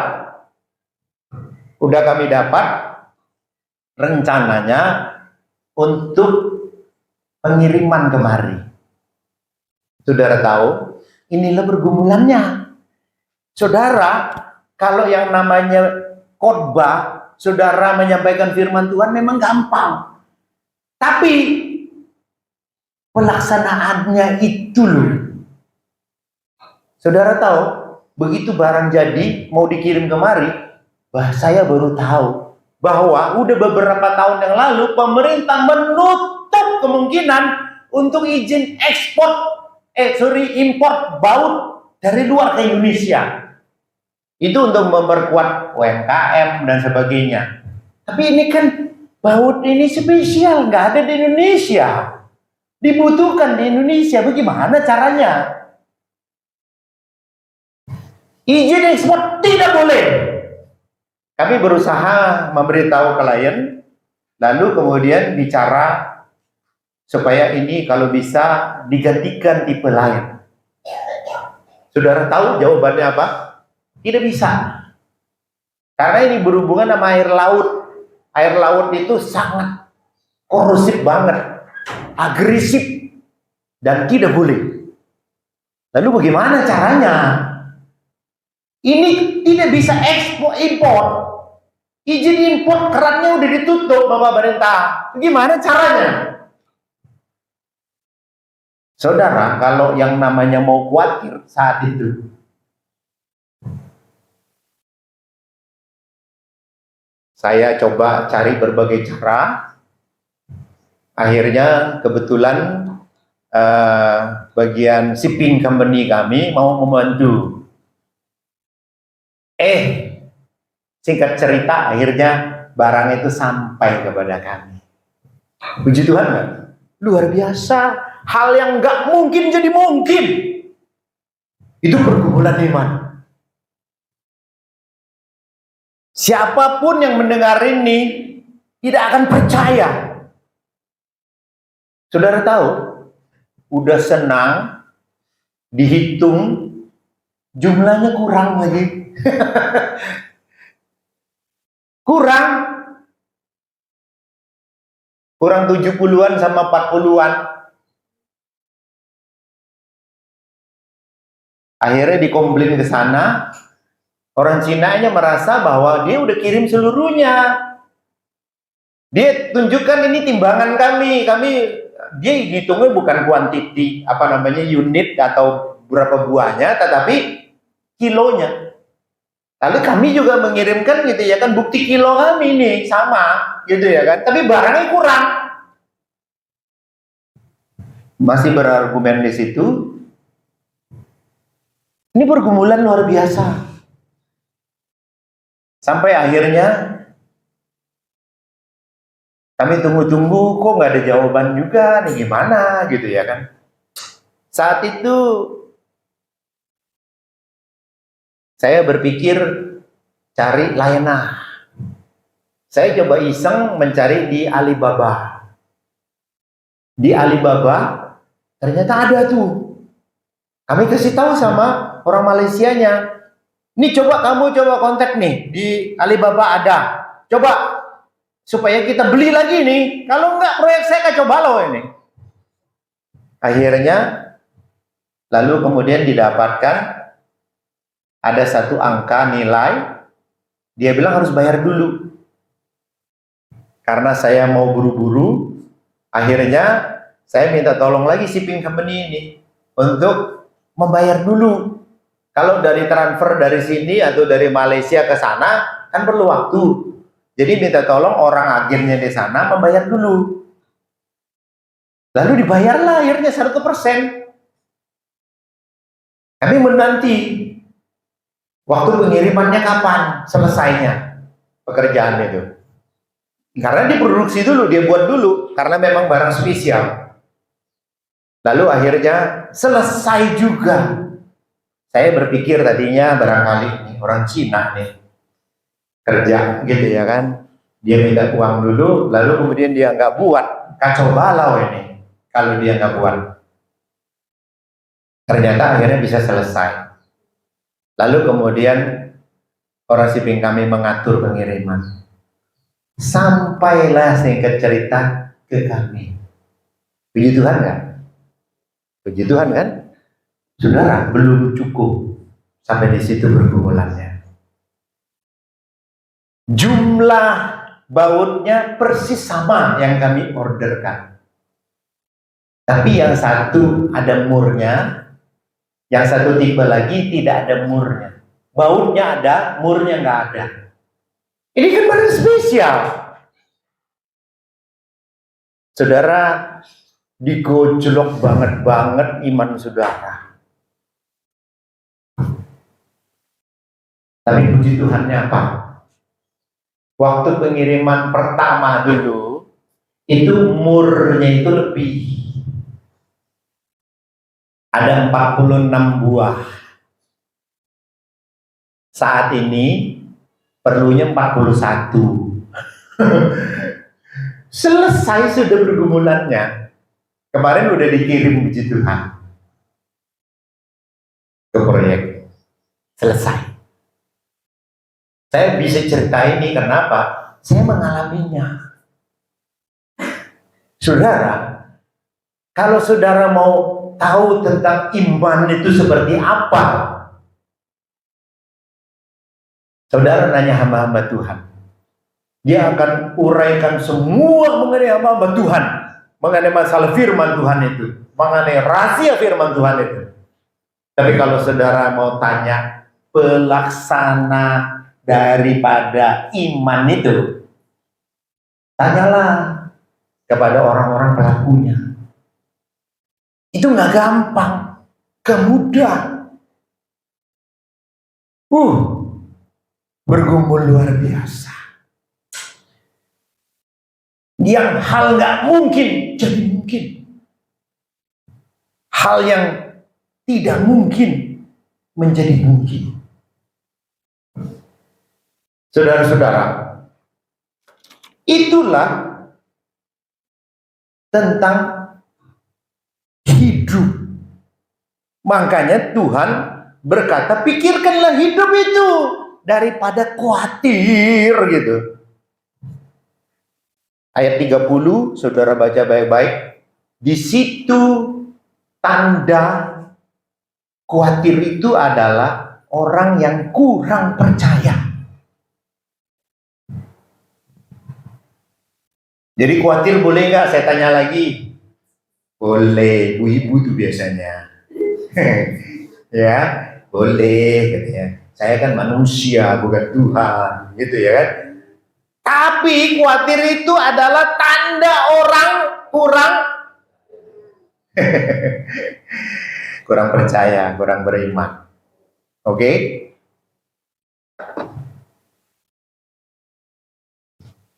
S4: Udah kami dapat rencananya untuk pengiriman kemari. Saudara tahu, inilah pergumulannya. Saudara, kalau yang namanya khotbah, saudara menyampaikan firman Tuhan memang gampang. Tapi pelaksanaannya itu loh. Saudara tahu, begitu barang jadi mau dikirim kemari, saya baru tahu bahwa udah beberapa tahun yang lalu pemerintah menutup kemungkinan untuk izin import baut dari luar ke Indonesia. Itu untuk memperkuat UMKM dan sebagainya. Tapi ini kan baut ini spesial, nggak ada di Indonesia. Dibutuhkan di Indonesia, bagaimana caranya? Izin ekspor tidak boleh. Kami berusaha memberitahu klien, lalu kemudian bicara supaya ini kalau bisa digantikan tipe lain. Saudara tahu jawabannya apa? Tidak bisa. Karena ini berhubungan sama air laut. Air laut itu sangat korosif banget, agresif, dan tidak boleh. Lalu bagaimana caranya? Ini tidak bisa ekspor import. Izin import kerannya udah ditutup Bapak Pemerintah. Gimana caranya? Saudara, kalau yang namanya mau khawatir saat itu, saya coba cari berbagai cara. Akhirnya kebetulan bagian shipping company kami mau membantu. Singkat cerita, akhirnya barang itu sampai kepada kami. Puji Tuhan kan? Luar biasa. Hal yang nggak mungkin jadi mungkin. Itu pergumulan iman. Siapapun yang mendengar ini tidak akan percaya. Saudara tahu, udah senang, dihitung, jumlahnya kurang lagi. kurang 70-an sama 40-an. Akhirnya dikomplain ke sana. Orang Cina-nya merasa bahwa dia udah kirim seluruhnya. Dia tunjukkan ini timbangan kami. Dia hitungnya bukan kuantiti, unit atau berapa buahnya, tetapi kilonya. Lalu kami juga mengirimkan gitu ya kan, bukti kilo kami nih sama gitu ya kan. Tapi barangnya kurang. Masih berargumen di situ. Ini pergumulan luar biasa. Sampai akhirnya kami tunggu-tunggu, kok nggak ada jawaban juga, nih gimana gitu ya kan. Saat itu saya berpikir cari Layanah. Saya coba iseng mencari di Alibaba. Di Alibaba ternyata ada tuh. Kami kasih tahu sama orang Malaysianya. Ini kamu coba kontak nih di Alibaba ada. Coba supaya kita beli lagi nih. Kalau enggak proyek saya kacau balau ini. Akhirnya Lalu kemudian didapatkan ada satu angka nilai, dia bilang harus bayar dulu. Karena saya mau buru-buru, akhirnya saya minta tolong lagi shipping company ini untuk membayar dulu. Kalau dari transfer dari sini atau dari Malaysia ke sana kan perlu waktu. Jadi minta tolong orang agennya di sana membayar dulu. Lalu dibayarlah akhirnya 100%. Kami menanti waktu pengirimannya kapan selesainya pekerjaan itu. Karena diproduksi dulu, dia buat dulu, karena memang barang spesial. Lalu akhirnya selesai juga. Saya berpikir tadinya barangkali ini orang Cina nih kerja gitu ya kan. Dia minta uang dulu, lalu kemudian dia nggak buat. Kacau balau ini kalau dia nggak buat. Ternyata akhirnya bisa selesai. Lalu kemudian orang shipping kami mengatur pengiriman. Sampailah singkat cerita ke kami. Puji Tuhan kan? Puji Tuhan kan? Saudara, belum cukup sampai di situ pergumulannya. Jumlah bautnya persis sama yang kami orderkan. Tapi yang satu ada murnya, yang satu tipe lagi tidak ada murnya. Bautnya ada, murnya nggak ada. Ini kan barang spesial. Saudara, digojlok banget iman saudara. Tapi puji Tuhannya apa? Waktu pengiriman pertama dulu, itu murnya itu lebih. Ada 46 buah. Saat ini perlunya 41. Selesai sudah pergumulannya. Kemarin udah dikirim puji Tuhan ke proyek. Selesai. Saya bisa cerita ini kenapa? Saya mengalaminya. Saudara, kalau saudara mau tahu tentang iman itu seperti apa, saudara nanya hamba-hamba Tuhan. Dia akan uraikan semua mengenai hamba-hamba Tuhan, mengenai masalah firman Tuhan itu, mengenai rahasia firman Tuhan itu. Tapi kalau saudara mau tanya pelaksana daripada iman itu, tanyalah kepada orang-orang pelakunya. Itu nggak gampang, gak mudah. Bergumul luar biasa. Yang hal nggak mungkin jadi mungkin. Hal yang tidak mungkin menjadi mungkin. Saudara-saudara, itulah tentang hidup. Makanya Tuhan berkata, pikirkanlah hidup itu daripada khawatir gitu. Ayat 30, saudara baca baik-baik. Di situ tanda khawatir itu adalah orang yang kurang percaya. Jadi khawatir boleh nggak? Saya tanya lagi. Boleh, ibu-ibu tuh biasanya. Ya, boleh katanya. Saya kan manusia, bukan Tuhan, gitu ya kan? Tapi khawatir itu adalah tanda orang kurang percaya, kurang beriman. Oke?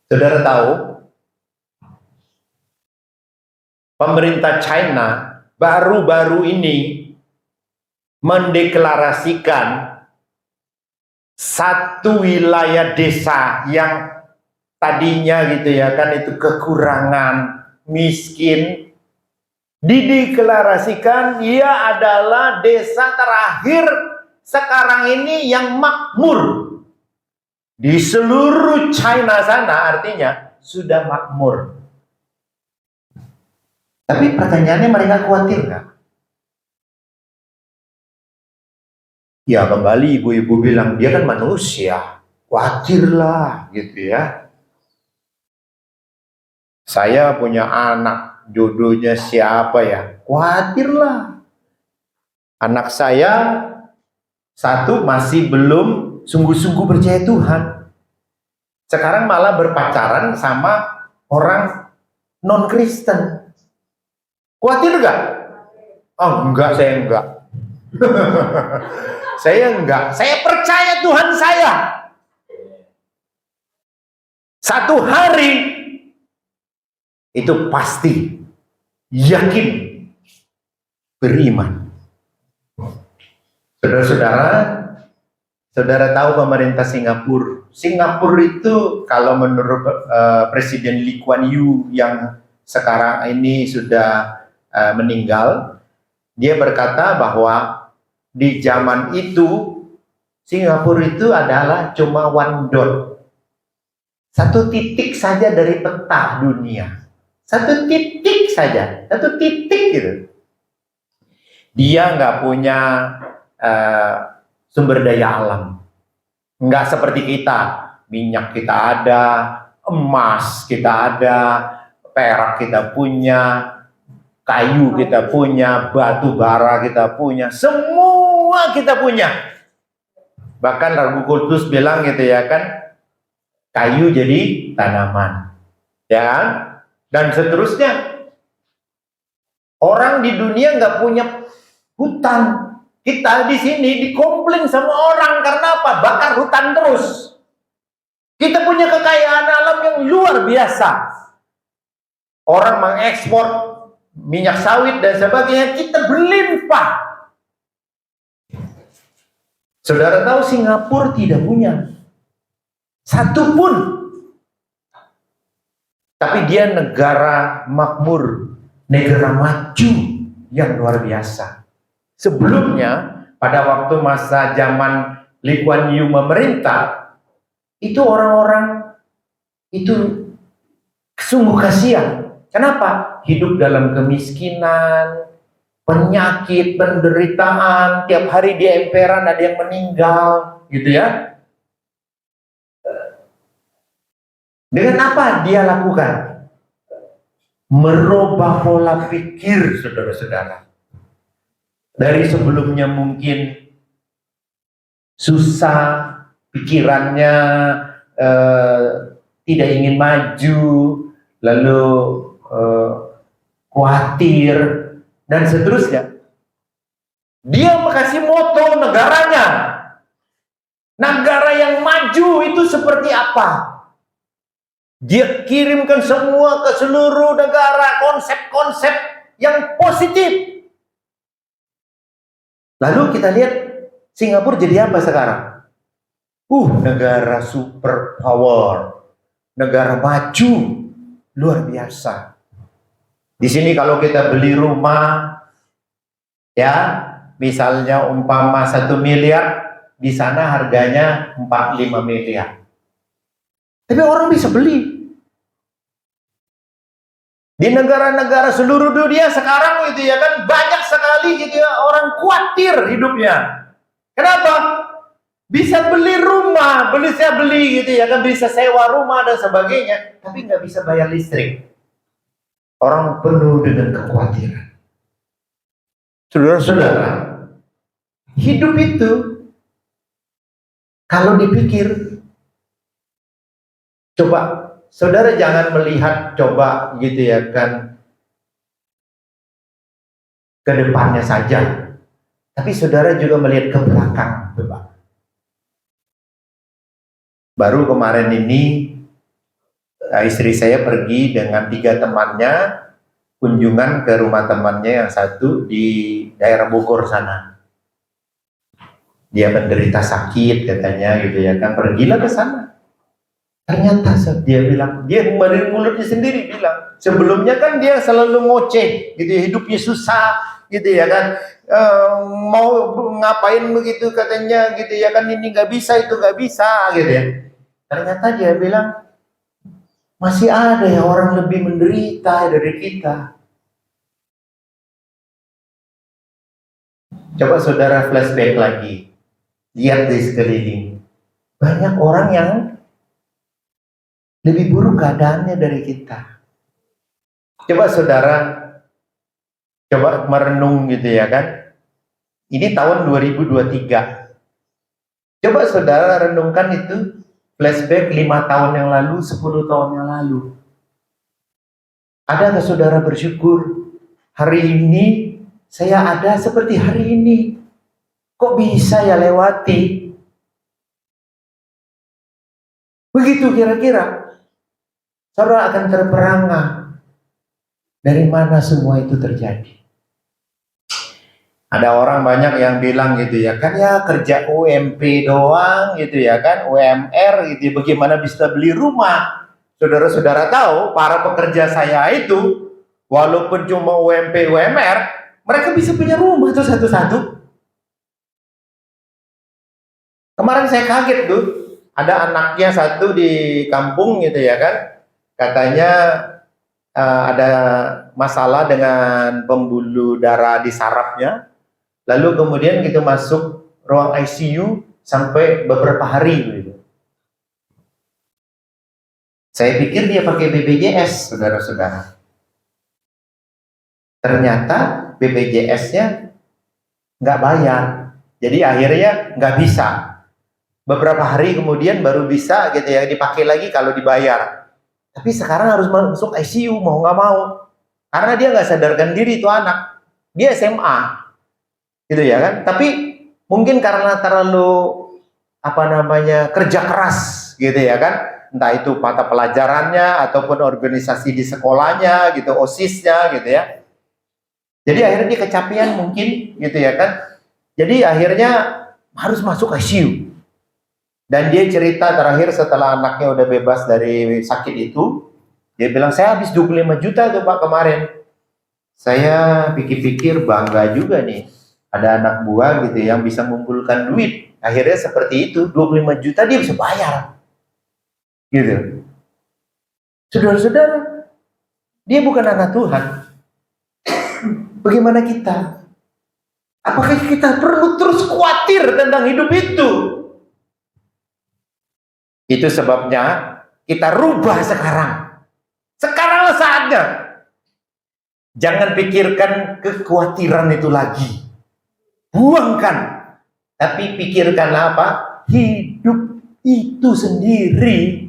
S4: Saudara tahu, pemerintah China baru-baru ini mendeklarasikan satu wilayah desa yang tadinya gitu ya kan itu kekurangan, miskin, dideklarasikan ia adalah desa terakhir sekarang ini yang makmur. Di seluruh China sana artinya sudah makmur. Tapi pertanyaannya mereka khawatir nggak? Ya kembali ibu-ibu bilang, dia kan manusia, khawatirlah gitu ya. Saya punya anak, jodohnya siapa ya? Khawatirlah. Anak saya satu masih belum sungguh-sungguh percaya Tuhan. Sekarang malah berpacaran sama orang non-Kristen. Khawatir gak? Oh enggak, saya enggak. Saya enggak. Saya percaya Tuhan saya. Satu hari itu pasti yakin beriman. Saudara-saudara, saudara tahu pemerintah Singapura. Singapura itu kalau menurut Presiden Lee Kuan Yew yang sekarang ini sudah meninggal, dia berkata bahwa di zaman itu Singapura itu adalah cuma one dot, satu titik saja dari peta dunia, satu titik saja, satu titik gitu. Dia nggak punya sumber daya alam, nggak seperti kita, minyak kita ada, emas kita ada, perak kita punya, kayu kita punya, batu bara kita punya, semua kita punya. Bahkan Ragu Kultus bilang gitu ya kan, kayu jadi tanaman, ya kan? Dan seterusnya. Orang di dunia nggak punya hutan. Kita di sini dikomplain sama orang karena apa? Bakar hutan terus. Kita punya kekayaan alam yang luar biasa. Orang mengekspor minyak sawit dan sebagainya, kita berlimpah. Saudara tahu Singapura tidak punya satu pun. Tapi dia negara makmur, negara maju yang luar biasa. Sebelumnya, pada waktu masa zaman Lee Kuan Yew memerintah, itu orang-orang itu sungguh kasihan. Kenapa? Hidup dalam kemiskinan, penyakit, penderitaan, tiap hari di emperan ada yang meninggal, gitu ya. Dengan apa dia lakukan? Merubah pola pikir, saudara-saudara. Dari sebelumnya mungkin susah, pikirannya tidak ingin maju, lalu khawatir, dan seterusnya. Dia kasih moto negaranya. Negara yang maju itu seperti apa? Dia kirimkan semua ke seluruh negara konsep-konsep yang positif. Lalu kita lihat Singapura jadi apa sekarang? Negara superpower, negara maju, luar biasa. Di sini kalau kita beli rumah, ya, misalnya umpama 1 miliar, di sana harganya 4-5 miliar. Tapi orang bisa beli. Di negara-negara seluruh dunia sekarang gitu ya kan, banyak sekali gitu ya orang khawatir hidupnya. Kenapa? Bisa beli rumah, bisa beli gitu ya kan, bisa sewa rumah dan sebagainya, tapi nggak bisa bayar listrik. Orang penuh dengan kekhawatiran. Saudara-saudara, hidup itu kalau dipikir, coba saudara jangan melihat coba gitu ya kan ke depannya saja, tapi saudara juga melihat ke belakang, coba. Baru kemarin ini istri saya pergi dengan 3 temannya kunjungan ke rumah temannya yang satu di daerah Bogor sana. Dia menderita sakit katanya gitu ya kan, pergilah ke sana. Ternyata dia bilang, dia dari mulutnya sendiri bilang, sebelumnya kan dia selalu ngoceh gitu, hidupnya susah gitu ya kan, mau ngapain begitu katanya gitu ya kan, ini nggak bisa, itu nggak bisa gitu ya. Ternyata dia bilang, masih ada ya orang lebih menderita dari kita. Coba saudara flashback lagi, Lihat di sekeliling. Banyak orang yang lebih buruk keadaannya dari kita. Coba saudara, coba merenung gitu ya kan. Ini tahun 2023. Coba saudara renungkan itu, flashback 5 tahun yang lalu, 10 tahun yang lalu. Ada nggak saudara bersyukur, hari ini saya ada seperti hari ini? Kok bisa ya lewati? Begitu kira-kira. Saudara akan terperangah. Dari mana semua itu terjadi? Ada orang banyak yang bilang gitu ya kan, ya kerja UMP doang gitu ya kan, UMR gitu, bagaimana bisa beli rumah? Saudara-saudara tahu, para pekerja saya itu walaupun cuma UMP UMR, mereka bisa punya rumah tuh satu-satu. Kemarin saya kaget tuh, ada anaknya satu di kampung gitu ya kan, katanya ada masalah dengan pembuluh darah di sarafnya. Lalu kemudian kita masuk ruang ICU sampai beberapa hari gitu. Saya pikir dia pakai BPJS, saudara-saudara. Ternyata BPJS-nya nggak bayar. Jadi akhirnya nggak bisa. Beberapa hari kemudian baru bisa gitu ya, dipakai lagi kalau dibayar. Tapi sekarang harus masuk ICU mau nggak mau. Karena dia nggak sadarkan diri itu anak. Dia SMA. Gitu ya kan, tapi mungkin karena terlalu kerja keras gitu ya kan, entah itu mata pelajarannya ataupun organisasi di sekolahnya gitu, OSIS-nya gitu ya, jadi akhirnya dia kecapean mungkin gitu ya kan, jadi akhirnya harus masuk ICU. Dan dia cerita terakhir setelah anaknya udah bebas dari sakit itu, dia bilang, saya habis 25 juta tuh Pak kemarin. Saya pikir-pikir bangga juga nih, ada anak buah gitu yang bisa mengumpulkan duit. Akhirnya seperti itu, 25 juta dia bisa bayar. Gitu. Saudara-saudara, dia bukan anak Tuhan. Bagaimana kita? Apakah kita perlu terus khawatir tentang hidup itu? Itu sebabnya kita rubah sekarang. Sekaranglah saatnya. Jangan pikirkan kekhawatiran itu lagi. Buangkan, tapi pikirkan apa? Hidup itu sendiri.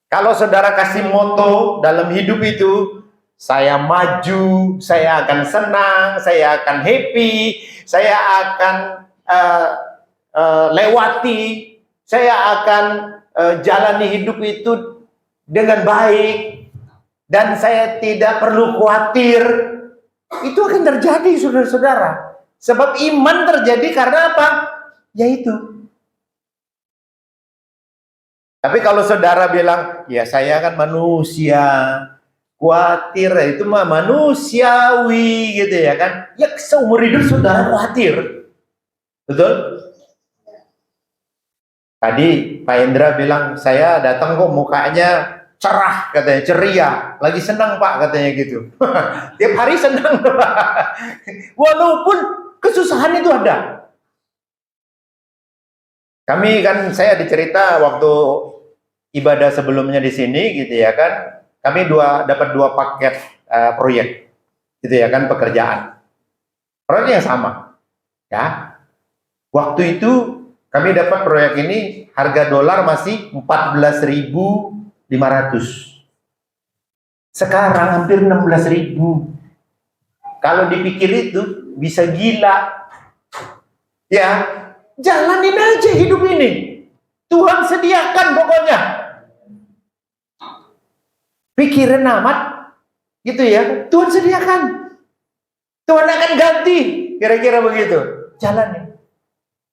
S4: Kalau saudara kasih moto dalam hidup itu, saya maju, saya akan senang, saya akan happy, saya akan lewati, saya akan jalani hidup itu dengan baik, dan saya tidak perlu khawatir. Itu akan terjadi, saudara-saudara. Sebab iman terjadi karena apa? Yaitu. Tapi kalau saudara bilang, ya saya kan manusia, khawatir, itu mah manusiawi gitu ya kan. Ya seumur hidup saudara khawatir. Betul? Tadi Pak Indra bilang, saya datang kok mukanya cerah katanya, ceria, lagi senang Pak katanya gitu. Tiap hari senang. Walaupun kesusahan itu ada. Kami kan, saya dicerita waktu ibadah sebelumnya di sini gitu ya kan, kami dapat dua paket proyek gitu ya kan, pekerjaan. Proyek yang sama. Ya. Waktu itu kami dapat proyek ini harga dolar masih 14.500. Sekarang hampir 16.000. Kalau dipikir itu bisa gila. Ya, jalanin aja hidup ini. Tuhan sediakan pokoknya. Pikirin amat gitu ya. Tuhan sediakan. Tuhan akan ganti. Kira-kira begitu. Jalanin.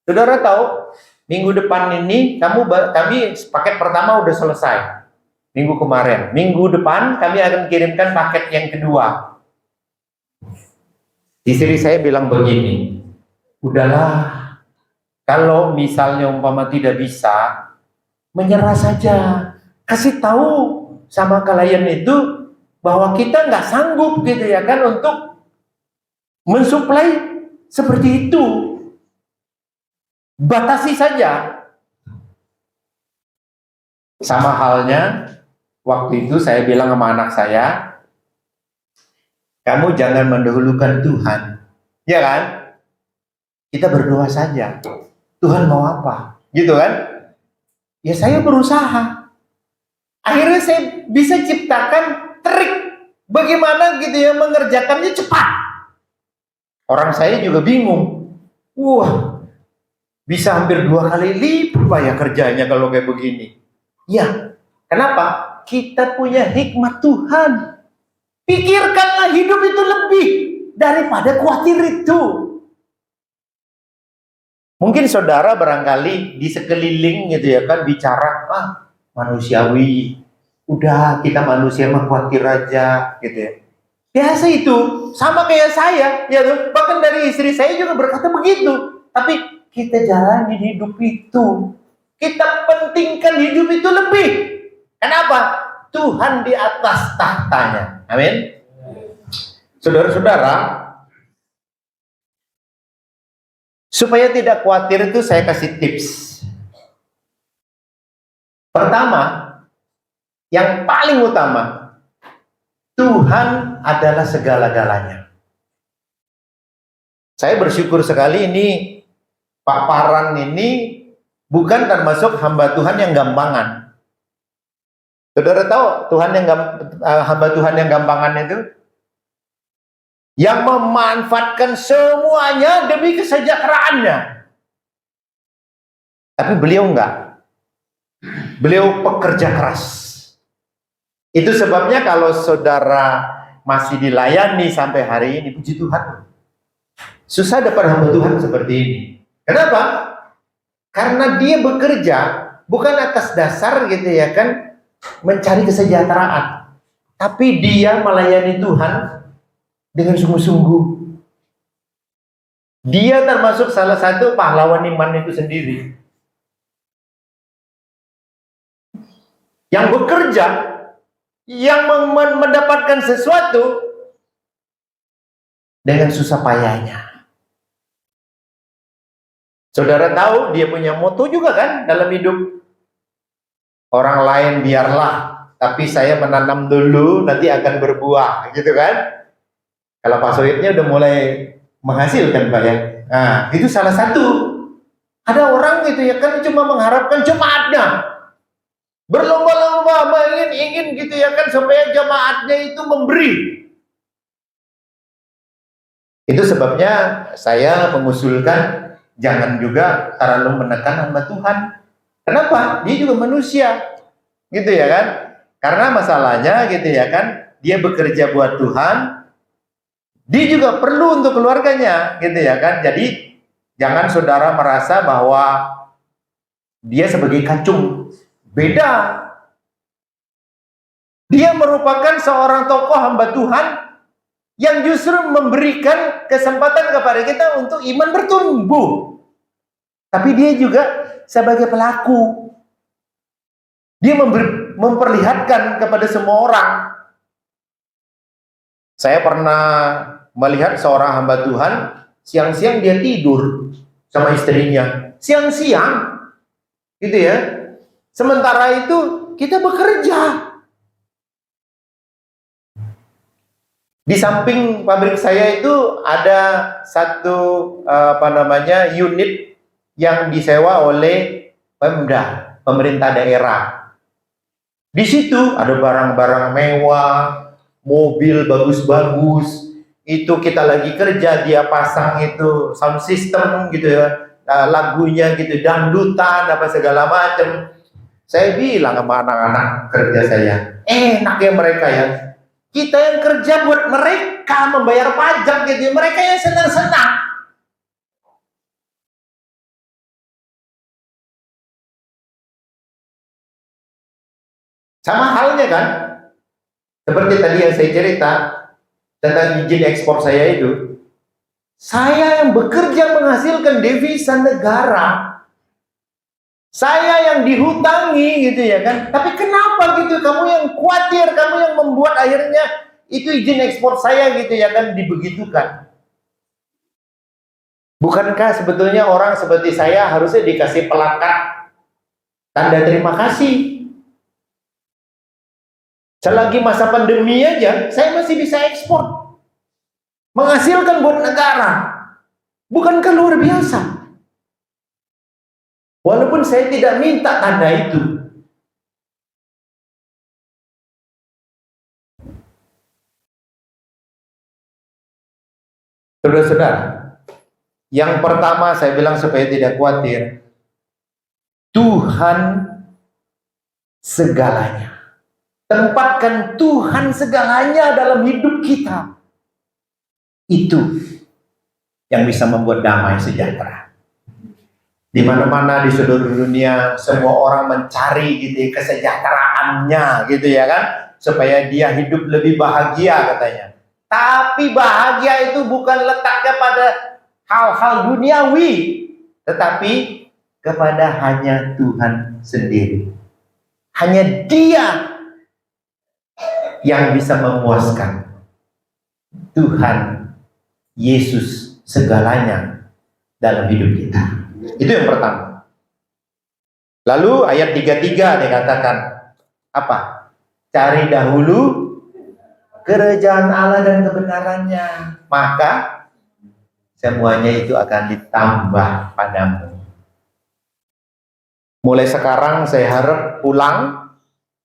S4: Saudara tahu, minggu depan ini kami paket pertama udah selesai. Minggu kemarin. Minggu depan kami akan kirimkan paket yang kedua. Istri saya bilang begini, udahlah, kalau misalnya umpama tidak bisa, menyerah saja. Kasih tahu sama klien itu bahwa kita nggak sanggup gitu ya kan untuk mensuplai seperti itu. batasi saja. Sama halnya waktu itu saya bilang sama anak saya, kamu jangan mendahulukan Tuhan, ya kan? Kita berdoa saja. Tuhan mau apa? Gitu kan? Ya saya berusaha. Akhirnya saya bisa ciptakan trik bagaimana gitu ya mengerjakannya cepat. Orang saya juga bingung. Wah, bisa hampir 2 kali lipat Pak ya kerjanya kalau kayak begini. Ya, kenapa? Kita punya hikmat Tuhan. Pikirkanlah hidup itu lebih daripada khawatir itu. Mungkin saudara barangkali di sekeliling gitu ya kan bicara, manusiawi. Udah kita manusia mah khawatir aja gitu ya. Biasa itu, sama kayak saya, ya tuh. Bahkan dari istri saya juga berkata begitu. Tapi kita jalani hidup itu. Kita pentingkan hidup itu lebih. Kenapa? Tuhan di atas tahtanya. Amin. Saudara-saudara, supaya tidak khawatir itu saya kasih tips. Pertama, yang paling utama, Tuhan adalah segala-galanya. Saya bersyukur sekali ini paparan ini bukan termasuk hamba Tuhan yang gampangan. Saudara tahu hamba Tuhan yang gampangan itu? Yang memanfaatkan semuanya demi kesejahteraannya. Tapi beliau enggak. Beliau pekerja keras. Itu sebabnya kalau saudara masih dilayani sampai hari ini, puji Tuhan. Susah dapat hamba Tuhan seperti ini. Kenapa? Karena dia bekerja bukan atas dasar gitu ya kan mencari kesejahteraan, tapi dia melayani Tuhan dengan sungguh-sungguh. Dia termasuk salah satu pahlawan iman itu sendiri. Yang bekerja, yang mendapatkan sesuatu dengan susah payahnya. Saudara tahu dia punya moto juga kan dalam hidup. Orang lain biarlah, tapi saya menanam dulu nanti akan berbuah, gitu kan? Kalau Pak Sohibnya udah mulai menghasilkan Pak ya. Nah, itu salah satu. Ada orang gitu ya kan cuma mengharapkan jemaatnya. Berlomba-lomba ingin gitu ya kan supaya jemaatnya itu memberi. Itu sebabnya saya mengusulkan jangan juga terlalu menekan hamba Tuhan. Kenapa? Dia juga manusia. Gitu ya kan? Karena masalahnya gitu ya kan, dia bekerja buat Tuhan. Dia juga perlu untuk keluarganya, gitu ya kan? Jadi jangan saudara merasa bahwa dia sebagai kacung. Beda. Dia merupakan seorang tokoh hamba Tuhan yang justru memberikan kesempatan kepada kita untuk iman bertumbuh. Tapi dia juga sebagai pelaku. Dia memperlihatkan kepada semua orang. Saya pernah melihat seorang hamba Tuhan, siang-siang dia tidur sama istrinya. Siang-siang. Gitu ya. Sementara itu kita bekerja. Di samping pabrik saya itu ada satu unit yang disewa oleh Pemda, pemerintah daerah. Di situ ada barang-barang mewah, mobil bagus-bagus. Itu kita lagi kerja, dia pasang itu sound system gitu ya, lagunya gitu, dangdutan apa segala macam. Saya bilang sama anak-anak kerja saya, enak ya mereka ya. Kita yang kerja buat mereka membayar pajak gitu, mereka yang senang-senang. Sama halnya kan, seperti tadi yang saya cerita tentang izin ekspor saya itu. Saya yang bekerja menghasilkan devisa negara. Saya yang dihutangi gitu ya kan. Tapi kenapa gitu kamu yang khawatir, kamu yang membuat akhirnya itu izin ekspor saya gitu ya kan dibegitukan. Bukankah sebetulnya orang seperti saya harusnya dikasih pelakat tanda terima kasih? Selagi masa pandemi aja, saya masih bisa ekspor, menghasilkan buat negara. Bukankah luar biasa? Walaupun saya tidak minta tanda itu. Saudara-saudara, yang pertama saya bilang supaya tidak khawatir, Tuhan segalanya. Tempatkan Tuhan segalanya dalam hidup kita. Itu yang bisa membuat damai sejahtera. Di mana-mana di seluruh dunia semua orang mencari gitu kesejahteraannya gitu ya kan, supaya dia hidup lebih bahagia katanya. Tapi bahagia itu bukan letaknya pada hal-hal duniawi, tetapi kepada hanya Tuhan sendiri. Hanya Dia yang bisa memuaskan. Tuhan Yesus segalanya dalam hidup kita. Itu yang pertama. Lalu ayat 33 dikatakan apa? Cari dahulu kerajaan Allah dan kebenarannya, maka semuanya itu akan ditambah padamu. Mulai sekarang saya harap pulang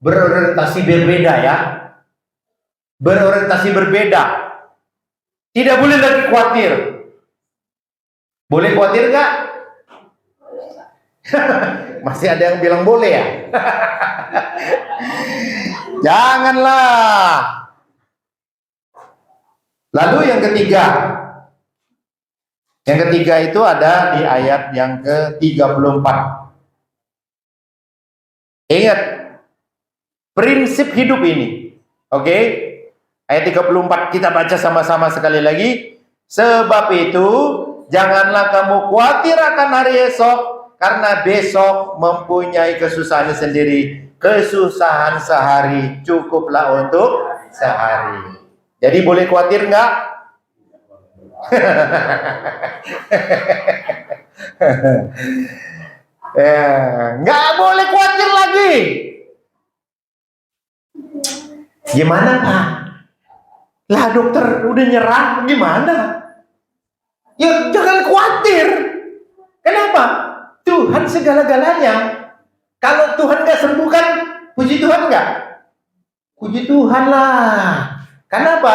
S4: berorientasi berbeda ya. Berorientasi berbeda. Tidak boleh lagi khawatir. Boleh khawatir nggak? Masih ada yang bilang boleh ya? Janganlah. Lalu yang ketiga. Yang ketiga itu ada di ayat yang ke-34. Ingat prinsip hidup ini. Oke? Ayat 34 kita baca sama-sama sekali lagi. Sebab itu janganlah kamu khawatir akan hari esok, karena besok mempunyai kesusahan sendiri. Kesusahan sehari cukuplah untuk sehari. Jadi boleh khawatir nggak? Nggak boleh khawatir lagi. Gimana Pak? Lah dokter udah nyerah, gimana? Ya jangan khawatir. Kenapa? Tuhan segala-galanya. Kalau Tuhan nggak sembuhkan, puji Tuhan nggak? Puji Tuhan lah. Kenapa?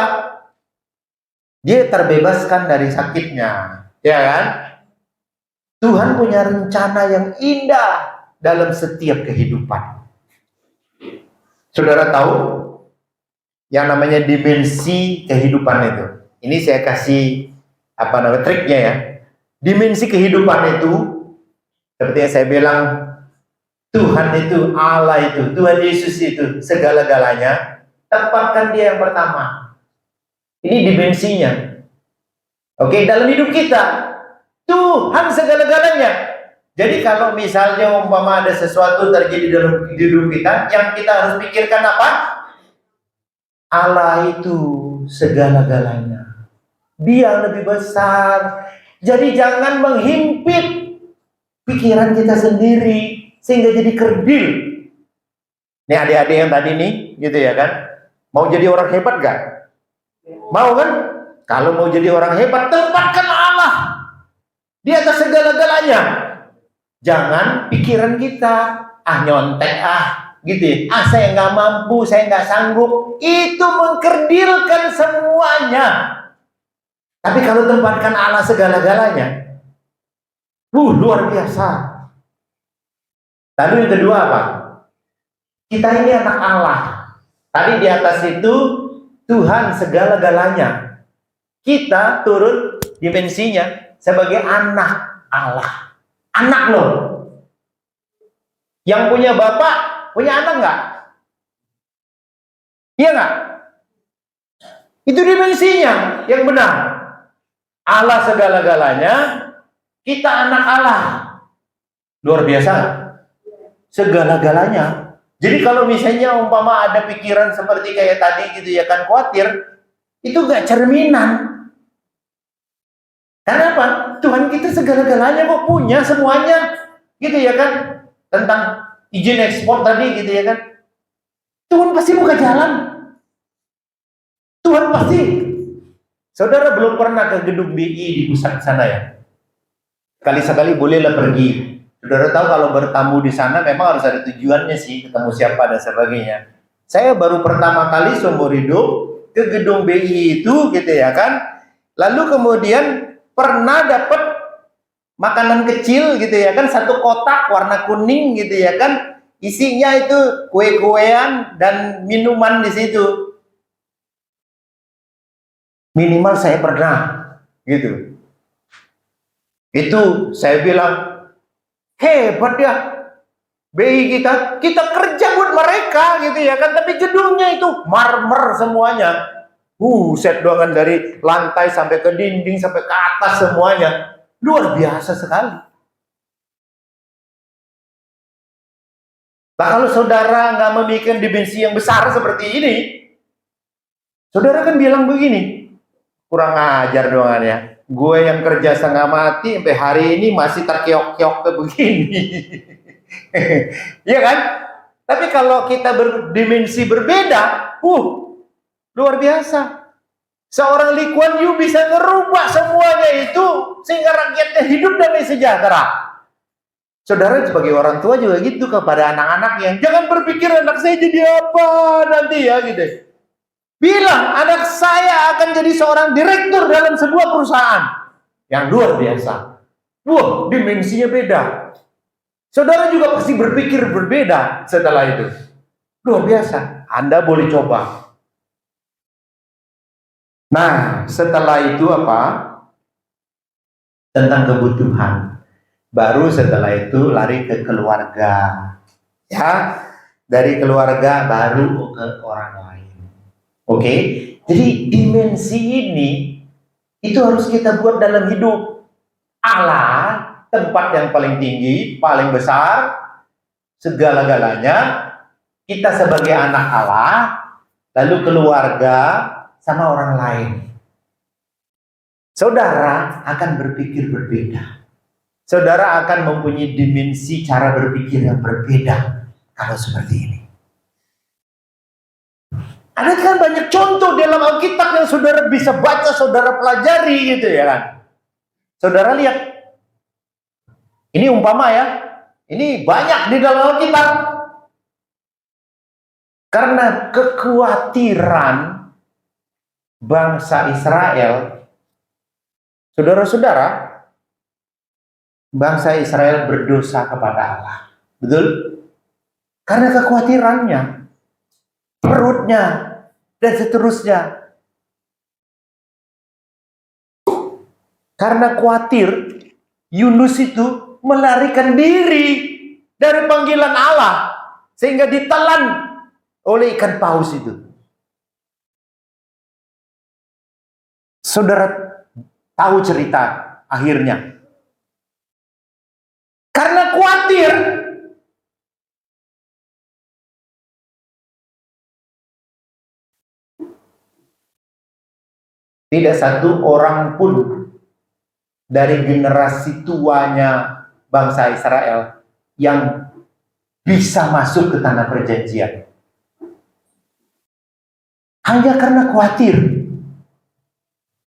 S4: Dia terbebaskan dari sakitnya, ya kan? Tuhan punya rencana yang indah dalam setiap kehidupan. Saudara tahu yang namanya dimensi kehidupan itu? Ini saya kasih triknya ya. Dimensi kehidupan itu, seperti yang saya bilang, Tuhan itu, Allah itu, Tuhan Yesus itu segala-galanya. Tempatkan Dia yang pertama. Ini dimensinya. Oke, dalam hidup kita Tuhan segala-galanya. Jadi kalau misalnya umpama ada sesuatu terjadi dalam hidup kita, yang kita harus pikirkan apa? Allah itu segala-galanya. Dia lebih besar. Jadi jangan menghimpit pikiran kita sendiri sehingga jadi kerdil. Nih adik-adik yang tadi nih, gitu ya kan? Mau jadi orang hebat gak? Mau kan? Kalau mau jadi orang hebat, tempatkan Allah di atas segala-galanya. Jangan pikiran kita, nyontek gitu ya. Saya nggak mampu, saya nggak sanggup. Itu mengkerdilkan semuanya. Tapi kalau tempatkan Allah segala-galanya, luar biasa. Lalu yang kedua apa? Kita ini anak Allah. Tadi di atas itu Tuhan segala-galanya. Kita turun dimensinya sebagai anak Allah. Anak loh. Yang punya bapak, punya anak nggak? Iya nggak? Itu dimensinya yang benar. Allah segala-galanya, kita anak Allah. Luar biasa. Segala-galanya. Jadi kalau misalnya umpama ada pikiran seperti kayak tadi gitu ya kan, khawatir, itu nggak cerminan. Kenapa? Tuhan kita segala-galanya kok, punya semuanya, gitu ya kan? Tentang izin ekspor tadi, gitu ya kan? Tuhan pasti buka jalan. Tuhan pasti. Saudara belum pernah ke gedung BI di pusat sana ya? Kali-sekali bolehlah pergi. Saudara tahu kalau bertamu di sana memang harus ada tujuannya sih, ketemu siapa dan sebagainya. Saya baru pertama kali seumur hidup ke gedung BI itu, gitu ya kan? Lalu kemudian pernah dapat makanan kecil, gitu ya kan, satu kotak warna kuning, gitu ya kan, isinya itu kue-kuean dan minuman di situ. Minimal saya pernah, gitu. Itu saya bilang hebat ya BI kita kerja buat mereka, gitu ya kan, tapi gedungnya itu marmer semuanya. Set doangan dari lantai sampai ke dinding sampai ke atas semuanya. Luar biasa sekali. Nah, kalau saudara nggak memikirkan dimensi yang besar seperti ini, saudara kan bilang begini, kurang ajar doangannya. Gue yang kerja setengah mati sampai hari ini masih terkeok-keok ke begini. Iya kan? Tapi kalau kita berdimensi berbeda, luar biasa. Seorang Lee Kuan Yew bisa merubah semuanya itu sehingga rakyatnya hidup damai sejahtera. Saudara sebagai orang tua juga gitu kepada anak-anak yang jangan berpikir anak saya jadi apa nanti ya gitu. Bilang anak saya akan jadi seorang direktur dalam sebuah perusahaan yang luar biasa. Dimensinya beda. Saudara juga pasti berpikir berbeda setelah itu. Luar biasa. Anda boleh coba. Nah, setelah itu apa? Tentang kebutuhan. Baru setelah itu lari ke keluarga. Ya, dari keluarga baru ke orang lain. Oke? Jadi dimensi ini itu harus kita buat dalam hidup. Allah, tempat yang paling tinggi, paling besar, segala-galanya. Kita sebagai anak Allah, lalu keluarga, sama orang lain. Saudara akan berpikir berbeda. Saudara akan mempunyai dimensi cara berpikir yang berbeda kalau seperti ini. Ada kan banyak contoh dalam Alkitab yang saudara bisa baca, saudara pelajari gitu ya kan. Saudara lihat. Ini umpama ya. Ini banyak di dalam Alkitab. Karena kekhawatiran bangsa Israel, saudara-saudara, bangsa Israel berdosa kepada Allah. Betul? Karena kekhawatirannya, perutnya, dan seterusnya. Karena khawatir, Yunus itu melarikan diri dari panggilan Allah, sehingga ditelan oleh ikan paus itu. Saudara tahu cerita akhirnya. Karena khawatir, tidak satu orang pun dari generasi tuanya bangsa Israel yang bisa masuk ke tanah perjanjian. Hanya karena khawatir.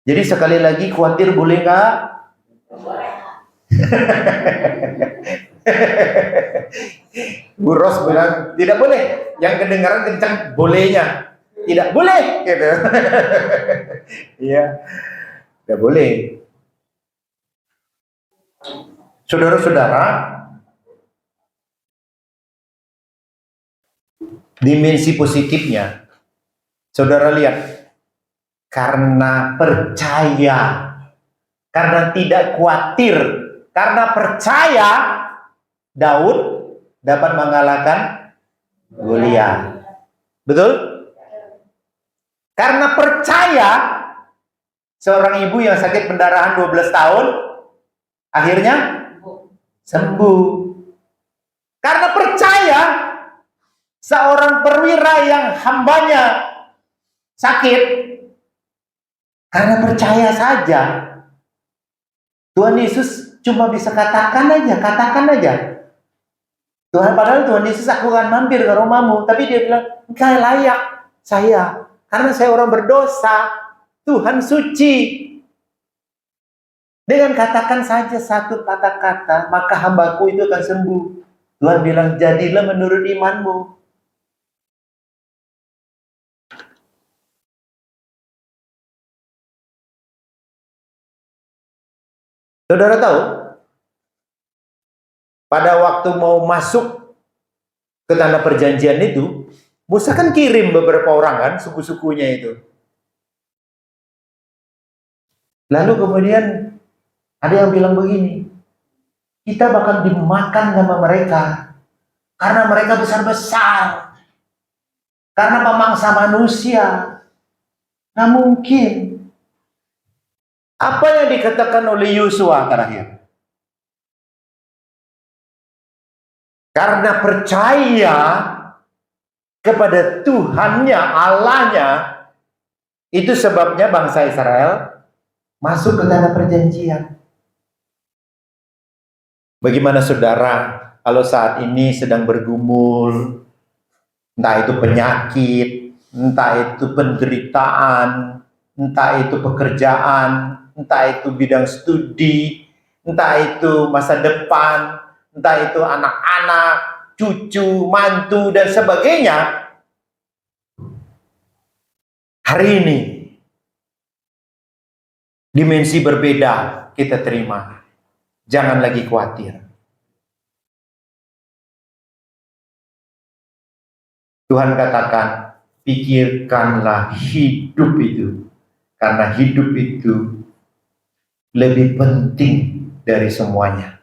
S4: Jadi sekali lagi khawatir boleh nggak? Bu Ros bilang tidak boleh. Yang kedengaran kencang bolehnya. Tidak boleh gitu. Iya. Tidak boleh. Saudara-saudara, dimensi positifnya, saudara lihat. Karena percaya, karena tidak khawatir, karena percaya, Daud dapat mengalahkan Goliat. Betul? Karena percaya, seorang ibu yang sakit pendarahan 12 tahun, akhirnya sembuh. Karena percaya, seorang perwira yang hambanya sakit, karena percaya saja Tuhan Yesus cuma bisa katakan aja. Tuhan, padahal Tuhan Yesus, aku akan mampir ke rumahmu. Tapi dia bilang, engkau layak saya. Karena saya orang berdosa. Tuhan suci. Dengan katakan saja satu kata-kata, maka hambaku itu akan sembuh. Tuhan bilang, jadilah menurut imanmu. Saudara tahu, pada waktu mau masuk ke tanah perjanjian itu, Musa kan kirim beberapa orang kan, suku-sukunya itu. Lalu kemudian ada yang bilang begini, kita bakal dimakan sama mereka karena mereka besar-besar, karena pemangsa manusia. Nggak mungkin. Apa yang dikatakan oleh Yosua terakhir? Karena percaya kepada Tuhannya, Allahnya, itu sebabnya bangsa Israel masuk ke tanah perjanjian. Bagaimana saudara kalau saat ini sedang bergumul, entah itu penyakit, entah itu penderitaan, entah itu pekerjaan, entah itu bidang studi, entah itu masa depan, entah itu anak-anak, cucu, mantu, dan sebagainya. Hari ini, dimensi berbeda kita terima. Jangan lagi khawatir. Tuhan katakan, pikirkanlah hidup itu. Karena hidup itu lebih penting dari semuanya.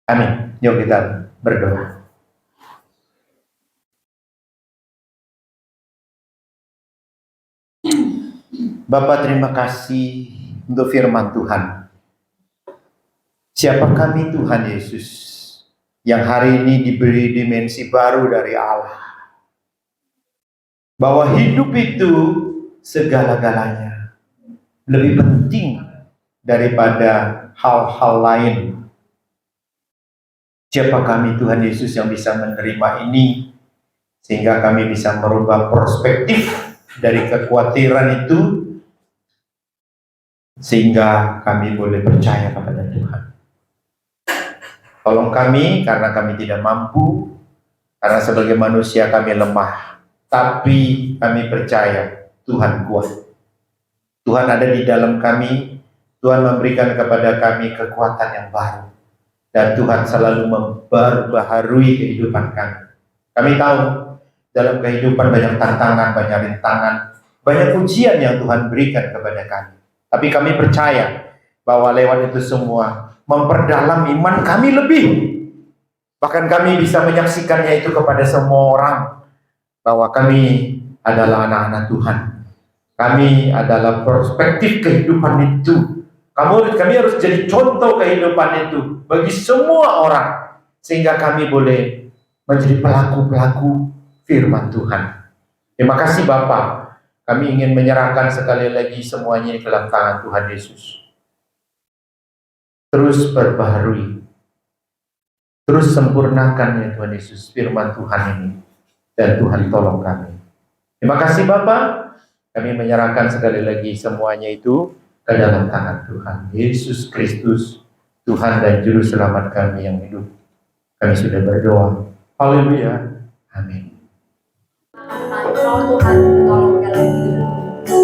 S4: Amin. Yuk kita berdoa. Bapa, terima kasih untuk firman Tuhan. Siapa kami Tuhan Yesus yang hari ini diberi dimensi baru dari Allah. Bahwa hidup itu segala-galanya. Lebih penting daripada hal-hal lain. Siapa kami Tuhan Yesus yang bisa menerima ini sehingga kami bisa merubah perspektif dari kekhawatiran itu sehingga kami boleh percaya kepada Tuhan. Tolong kami karena kami tidak mampu, karena sebagai manusia kami lemah, tapi kami percaya Tuhan kuat. Tuhan ada di dalam kami, Tuhan memberikan kepada kami kekuatan yang baru. Dan Tuhan selalu memperbaharui kehidupan kami. Kami tahu, dalam kehidupan banyak tantangan, banyak rintangan, banyak ujian yang Tuhan berikan kepada kami. Tapi kami percaya bahwa lewat itu semua, memperdalam iman kami lebih. Bahkan kami bisa menyaksikannya itu kepada semua orang. Bahwa kami adalah anak-anak Tuhan. Kami adalah perspektif kehidupan itu. Kami harus jadi contoh kehidupan itu bagi semua orang. Sehingga kami boleh menjadi pelaku-pelaku firman Tuhan. Terima kasih Bapa. Kami ingin menyerahkan sekali lagi semuanya ke dalam tangan Tuhan Yesus. Terus perbaharui. Terus sempurnakan ya Tuhan Yesus firman Tuhan ini. Dan Tuhan tolong kami. Terima kasih Bapa. Kami menyerahkan sekali lagi semuanya itu ke dalam tangan Tuhan Yesus Kristus, Tuhan dan Juru Selamat kami yang hidup. Kami sudah berdoa. Haleluya. Amin.
S2: Tuhan tolong dalam hidupku.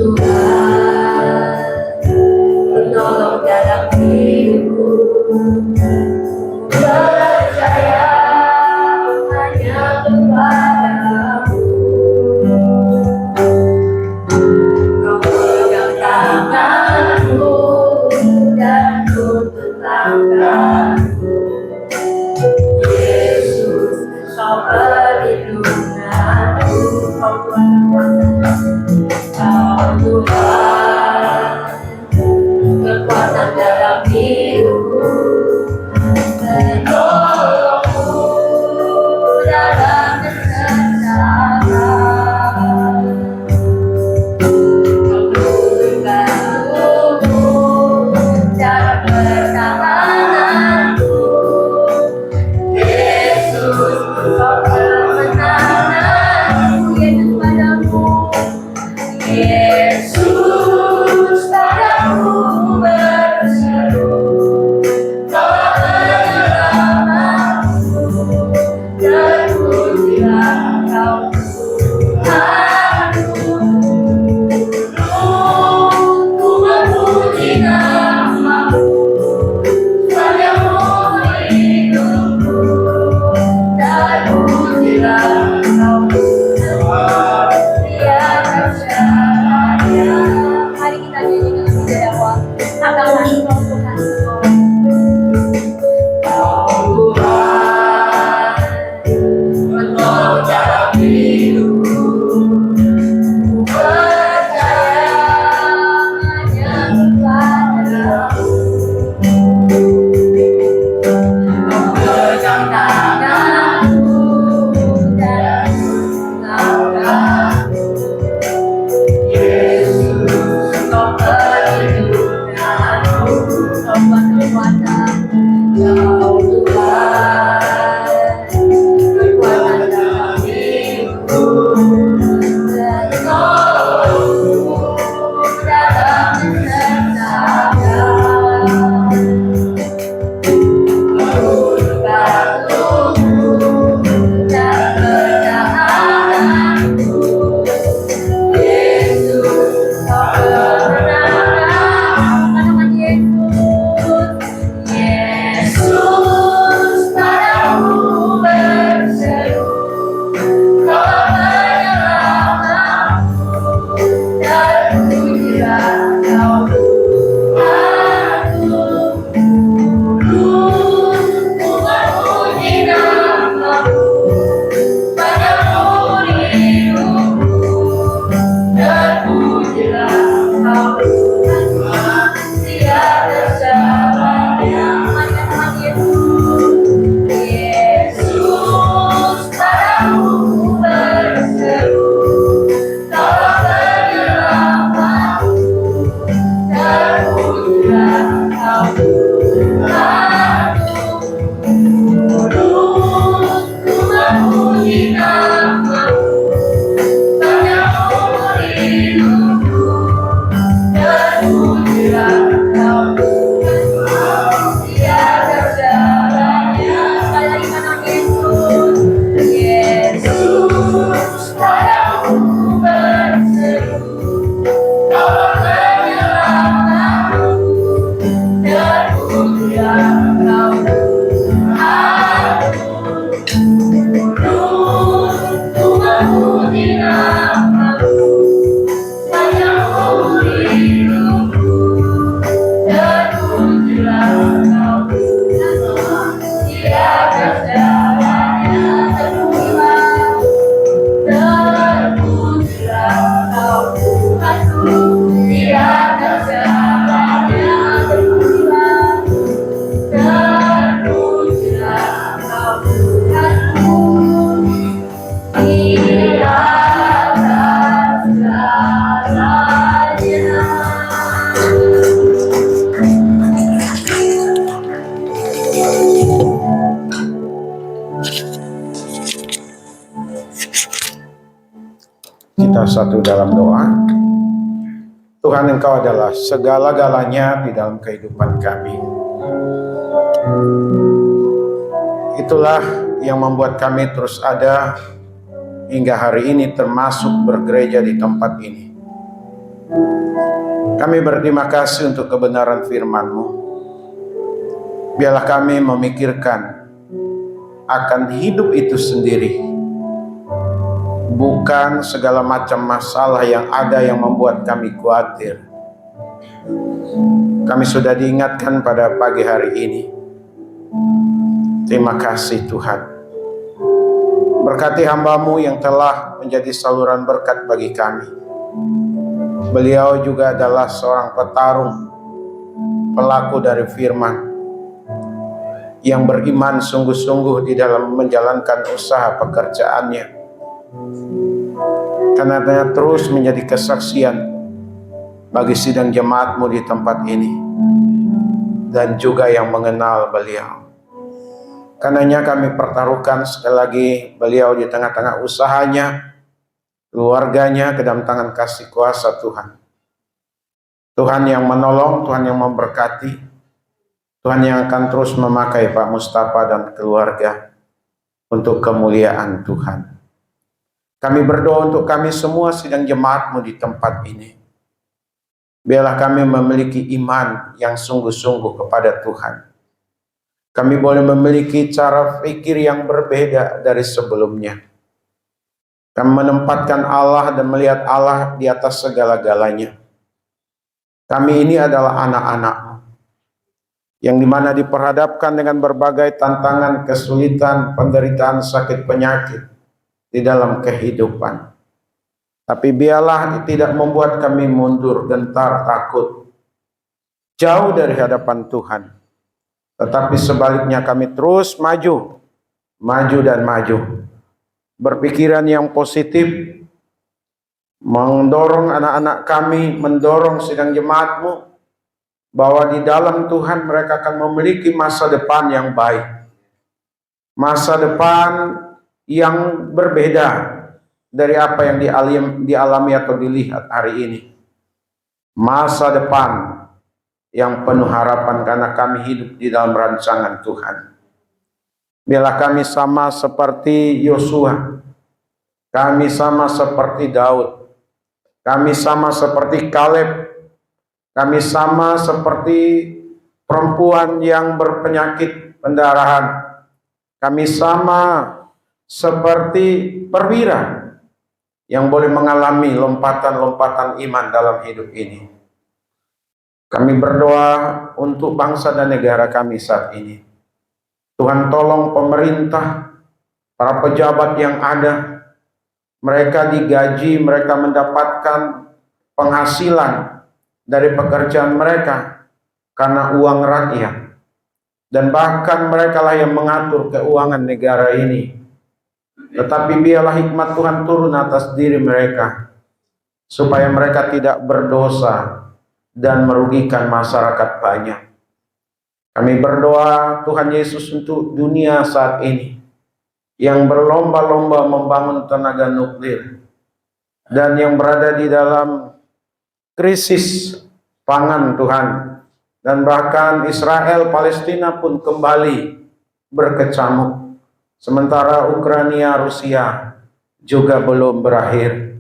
S2: Tuhan menolong dalam hidupku. Percaya hanya kepadamu. Kau pegang tanganku dan tuntun langkahku. Yesus, kau perlindunganku. Kau Tuhan, kekuatan dalam hidupku.
S1: Kita satu dalam doa. Tuhan, Engkau adalah segala-galanya di dalam kehidupan kami. Itulah yang membuat kami terus ada hingga hari ini, termasuk bergereja di tempat ini. Kami berterima kasih untuk kebenaran firman-Mu. Biarlah kami memikirkan akan hidup itu sendiri, bukan segala macam masalah yang ada yang membuat kami khawatir. Kami sudah diingatkan pada pagi hari ini. Terima kasih Tuhan. Berkati hamba-Mu yang telah menjadi saluran berkat bagi kami. Beliau juga adalah seorang petarung, pelaku dari firman, yang beriman sungguh-sungguh di dalam menjalankan usaha pekerjaannya. Karena dia terus menjadi kesaksian bagi sidang jemaat-Mu di tempat ini, dan juga yang mengenal beliau. Karenanya kami pertaruhkan sekali lagi beliau di tengah-tengah usahanya, keluarganya ke dalam tangan kasih kuasa Tuhan. Tuhan yang menolong, Tuhan yang memberkati, Tuhan yang akan terus memakai Pak Mustafa dan keluarga untuk kemuliaan Tuhan. Kami berdoa untuk kami semua sidang jemaat-Mu di tempat ini. Biarlah kami memiliki iman yang sungguh-sungguh kepada Tuhan. Kami boleh memiliki cara pikir yang berbeda dari sebelumnya. Kami menempatkan Allah dan melihat Allah di atas segala-galanya. Kami ini adalah anak-anak-Mu, yang dimana diperhadapkan dengan berbagai tantangan, kesulitan, penderitaan, sakit, penyakit di dalam kehidupan. Tapi biarlah tidak membuat kami mundur, gentar, takut, jauh dari hadapan Tuhan. Tetapi sebaliknya kami terus maju dan maju. Berpikiran yang positif, mendorong anak-anak kami, mendorong sidang jemaat-Mu, bahwa di dalam Tuhan mereka akan memiliki masa depan yang baik. Masa depan yang berbeda dari apa yang dialami atau dilihat hari ini. Masa depan yang penuh harapan karena kami hidup di dalam rancangan Tuhan. Biarlah kami sama seperti Yosua, kami sama seperti Daud, kami sama seperti Kaleb, kami sama seperti perempuan yang berpenyakit pendarahan, kami sama seperti perwira yang boleh mengalami lompatan-lompatan iman dalam hidup ini. Kami berdoa untuk bangsa dan negara kami saat ini. Tuhan tolong pemerintah, para pejabat yang ada, mereka digaji, mereka mendapatkan penghasilan dari pekerjaan mereka karena uang rakyat. Dan bahkan mereka lah yang mengatur keuangan negara ini. Tetapi biarlah hikmat Tuhan turun atas diri mereka, supaya mereka tidak berdosa dan merugikan masyarakat banyak. Kami berdoa Tuhan Yesus untuk dunia saat ini yang berlomba-lomba membangun tenaga nuklir dan yang berada di dalam krisis pangan Tuhan, dan bahkan Israel Palestina pun kembali berkecamuk, sementara Ukraina Rusia juga belum berakhir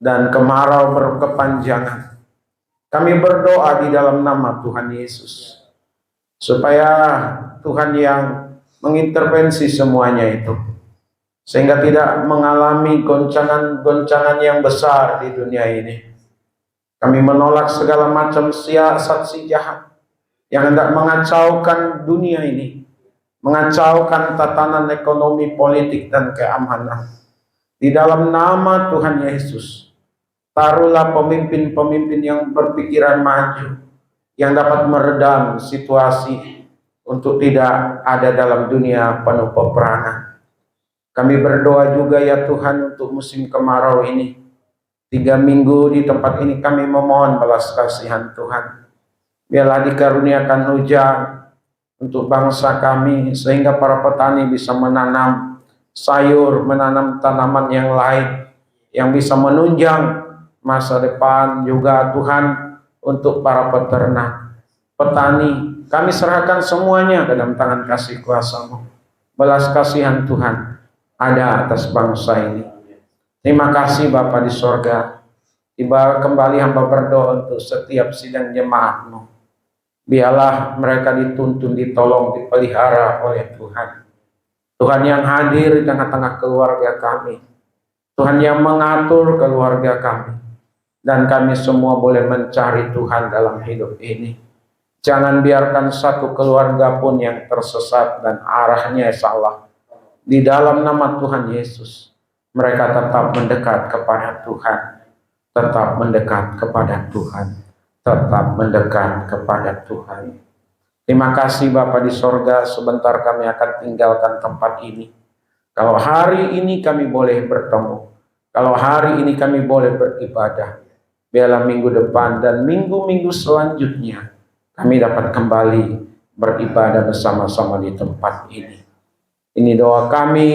S1: dan kemarau berkepanjangan. Kami berdoa di dalam nama Tuhan Yesus, supaya Tuhan yang mengintervensi semuanya itu, sehingga tidak mengalami goncangan-goncangan yang besar di dunia ini. Kami menolak segala macam siasat si jahat yang hendak mengacaukan dunia ini, mengacaukan tatanan ekonomi, politik, dan keamanan. Di dalam nama Tuhan Yesus, taruhlah pemimpin-pemimpin yang berpikiran maju, yang dapat meredam situasi untuk tidak ada dalam dunia penuh peperangan. Kami berdoa juga ya Tuhan untuk musim kemarau ini. 3 minggu di tempat ini kami memohon belas kasihan Tuhan. Biarlah dikaruniakan hujan untuk bangsa kami, sehingga para petani bisa menanam sayur, menanam tanaman yang lain yang bisa menunjang masa depan juga Tuhan untuk para peternak, petani. Kami serahkan semuanya ke dalam tangan kasih kuasa-Mu. Belas kasihan Tuhan ada atas bangsa ini. Terima kasih Bapa di sorga. Tiba kembali hamba berdoa untuk setiap sidang jemaat-Mu. Biarlah mereka dituntun, ditolong, dipelihara oleh Tuhan. Tuhan yang hadir di tengah-tengah keluarga kami. Tuhan yang mengatur keluarga kami. Dan kami semua boleh mencari Tuhan dalam hidup ini. Jangan biarkan satu keluarga pun yang tersesat dan arahnya salah. Di dalam nama Tuhan Yesus, mereka tetap mendekat kepada Tuhan. Tetap mendekat kepada Tuhan. Tetap mendekat kepada Tuhan. Terima kasih Bapa di sorga, sebentar kami akan tinggalkan tempat ini. Kalau hari ini kami boleh bertemu, kalau hari ini kami boleh beribadah, biarlah minggu depan dan minggu-minggu selanjutnya kami dapat kembali beribadah bersama-sama di tempat ini. Ini doa kami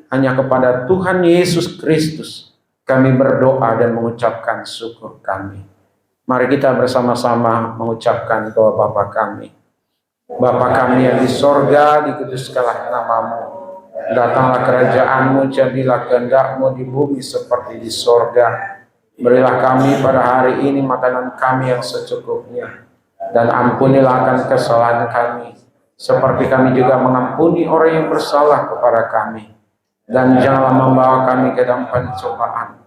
S1: hanya kepada Tuhan Yesus Kristus. Kami berdoa dan mengucapkan syukur kami. Mari kita bersama-sama mengucapkan doa Bapa kami. Bapa kami yang di sorga, dikuduskanlah nama-Mu. Datanglah kerajaan-Mu, jadilah kehendak-Mu di bumi seperti di sorga. Berilah kami pada hari ini makanan kami yang secukupnya. Dan ampunilah akan kesalahan kami, seperti kami juga mengampuni orang yang bersalah kepada kami. Dan janganlah membawa kami ke dalam pencobaan,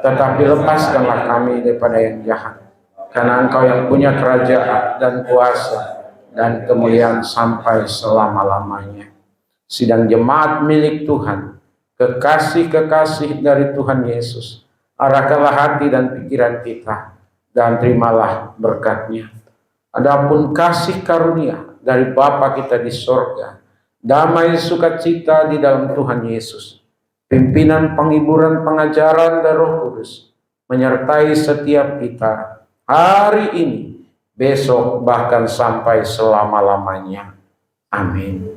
S1: tetapi lepaskanlah kami daripada yang jahat. Karena Engkau yang punya kerajaan dan kuasa dan kemuliaan sampai selama-lamanya. Sidang jemaat milik Tuhan, kekasih-kekasih dari Tuhan Yesus, arahkanlah hati dan pikiran kita, dan terimalah berkat-Nya. Adapun kasih karunia dari Bapa kita di sorga, damai sukacita di dalam Tuhan Yesus, pimpinan penghiburan pengajaran dan Roh Kudus, menyertai setiap kita hari ini, besok, bahkan sampai selama-lamanya. Amin.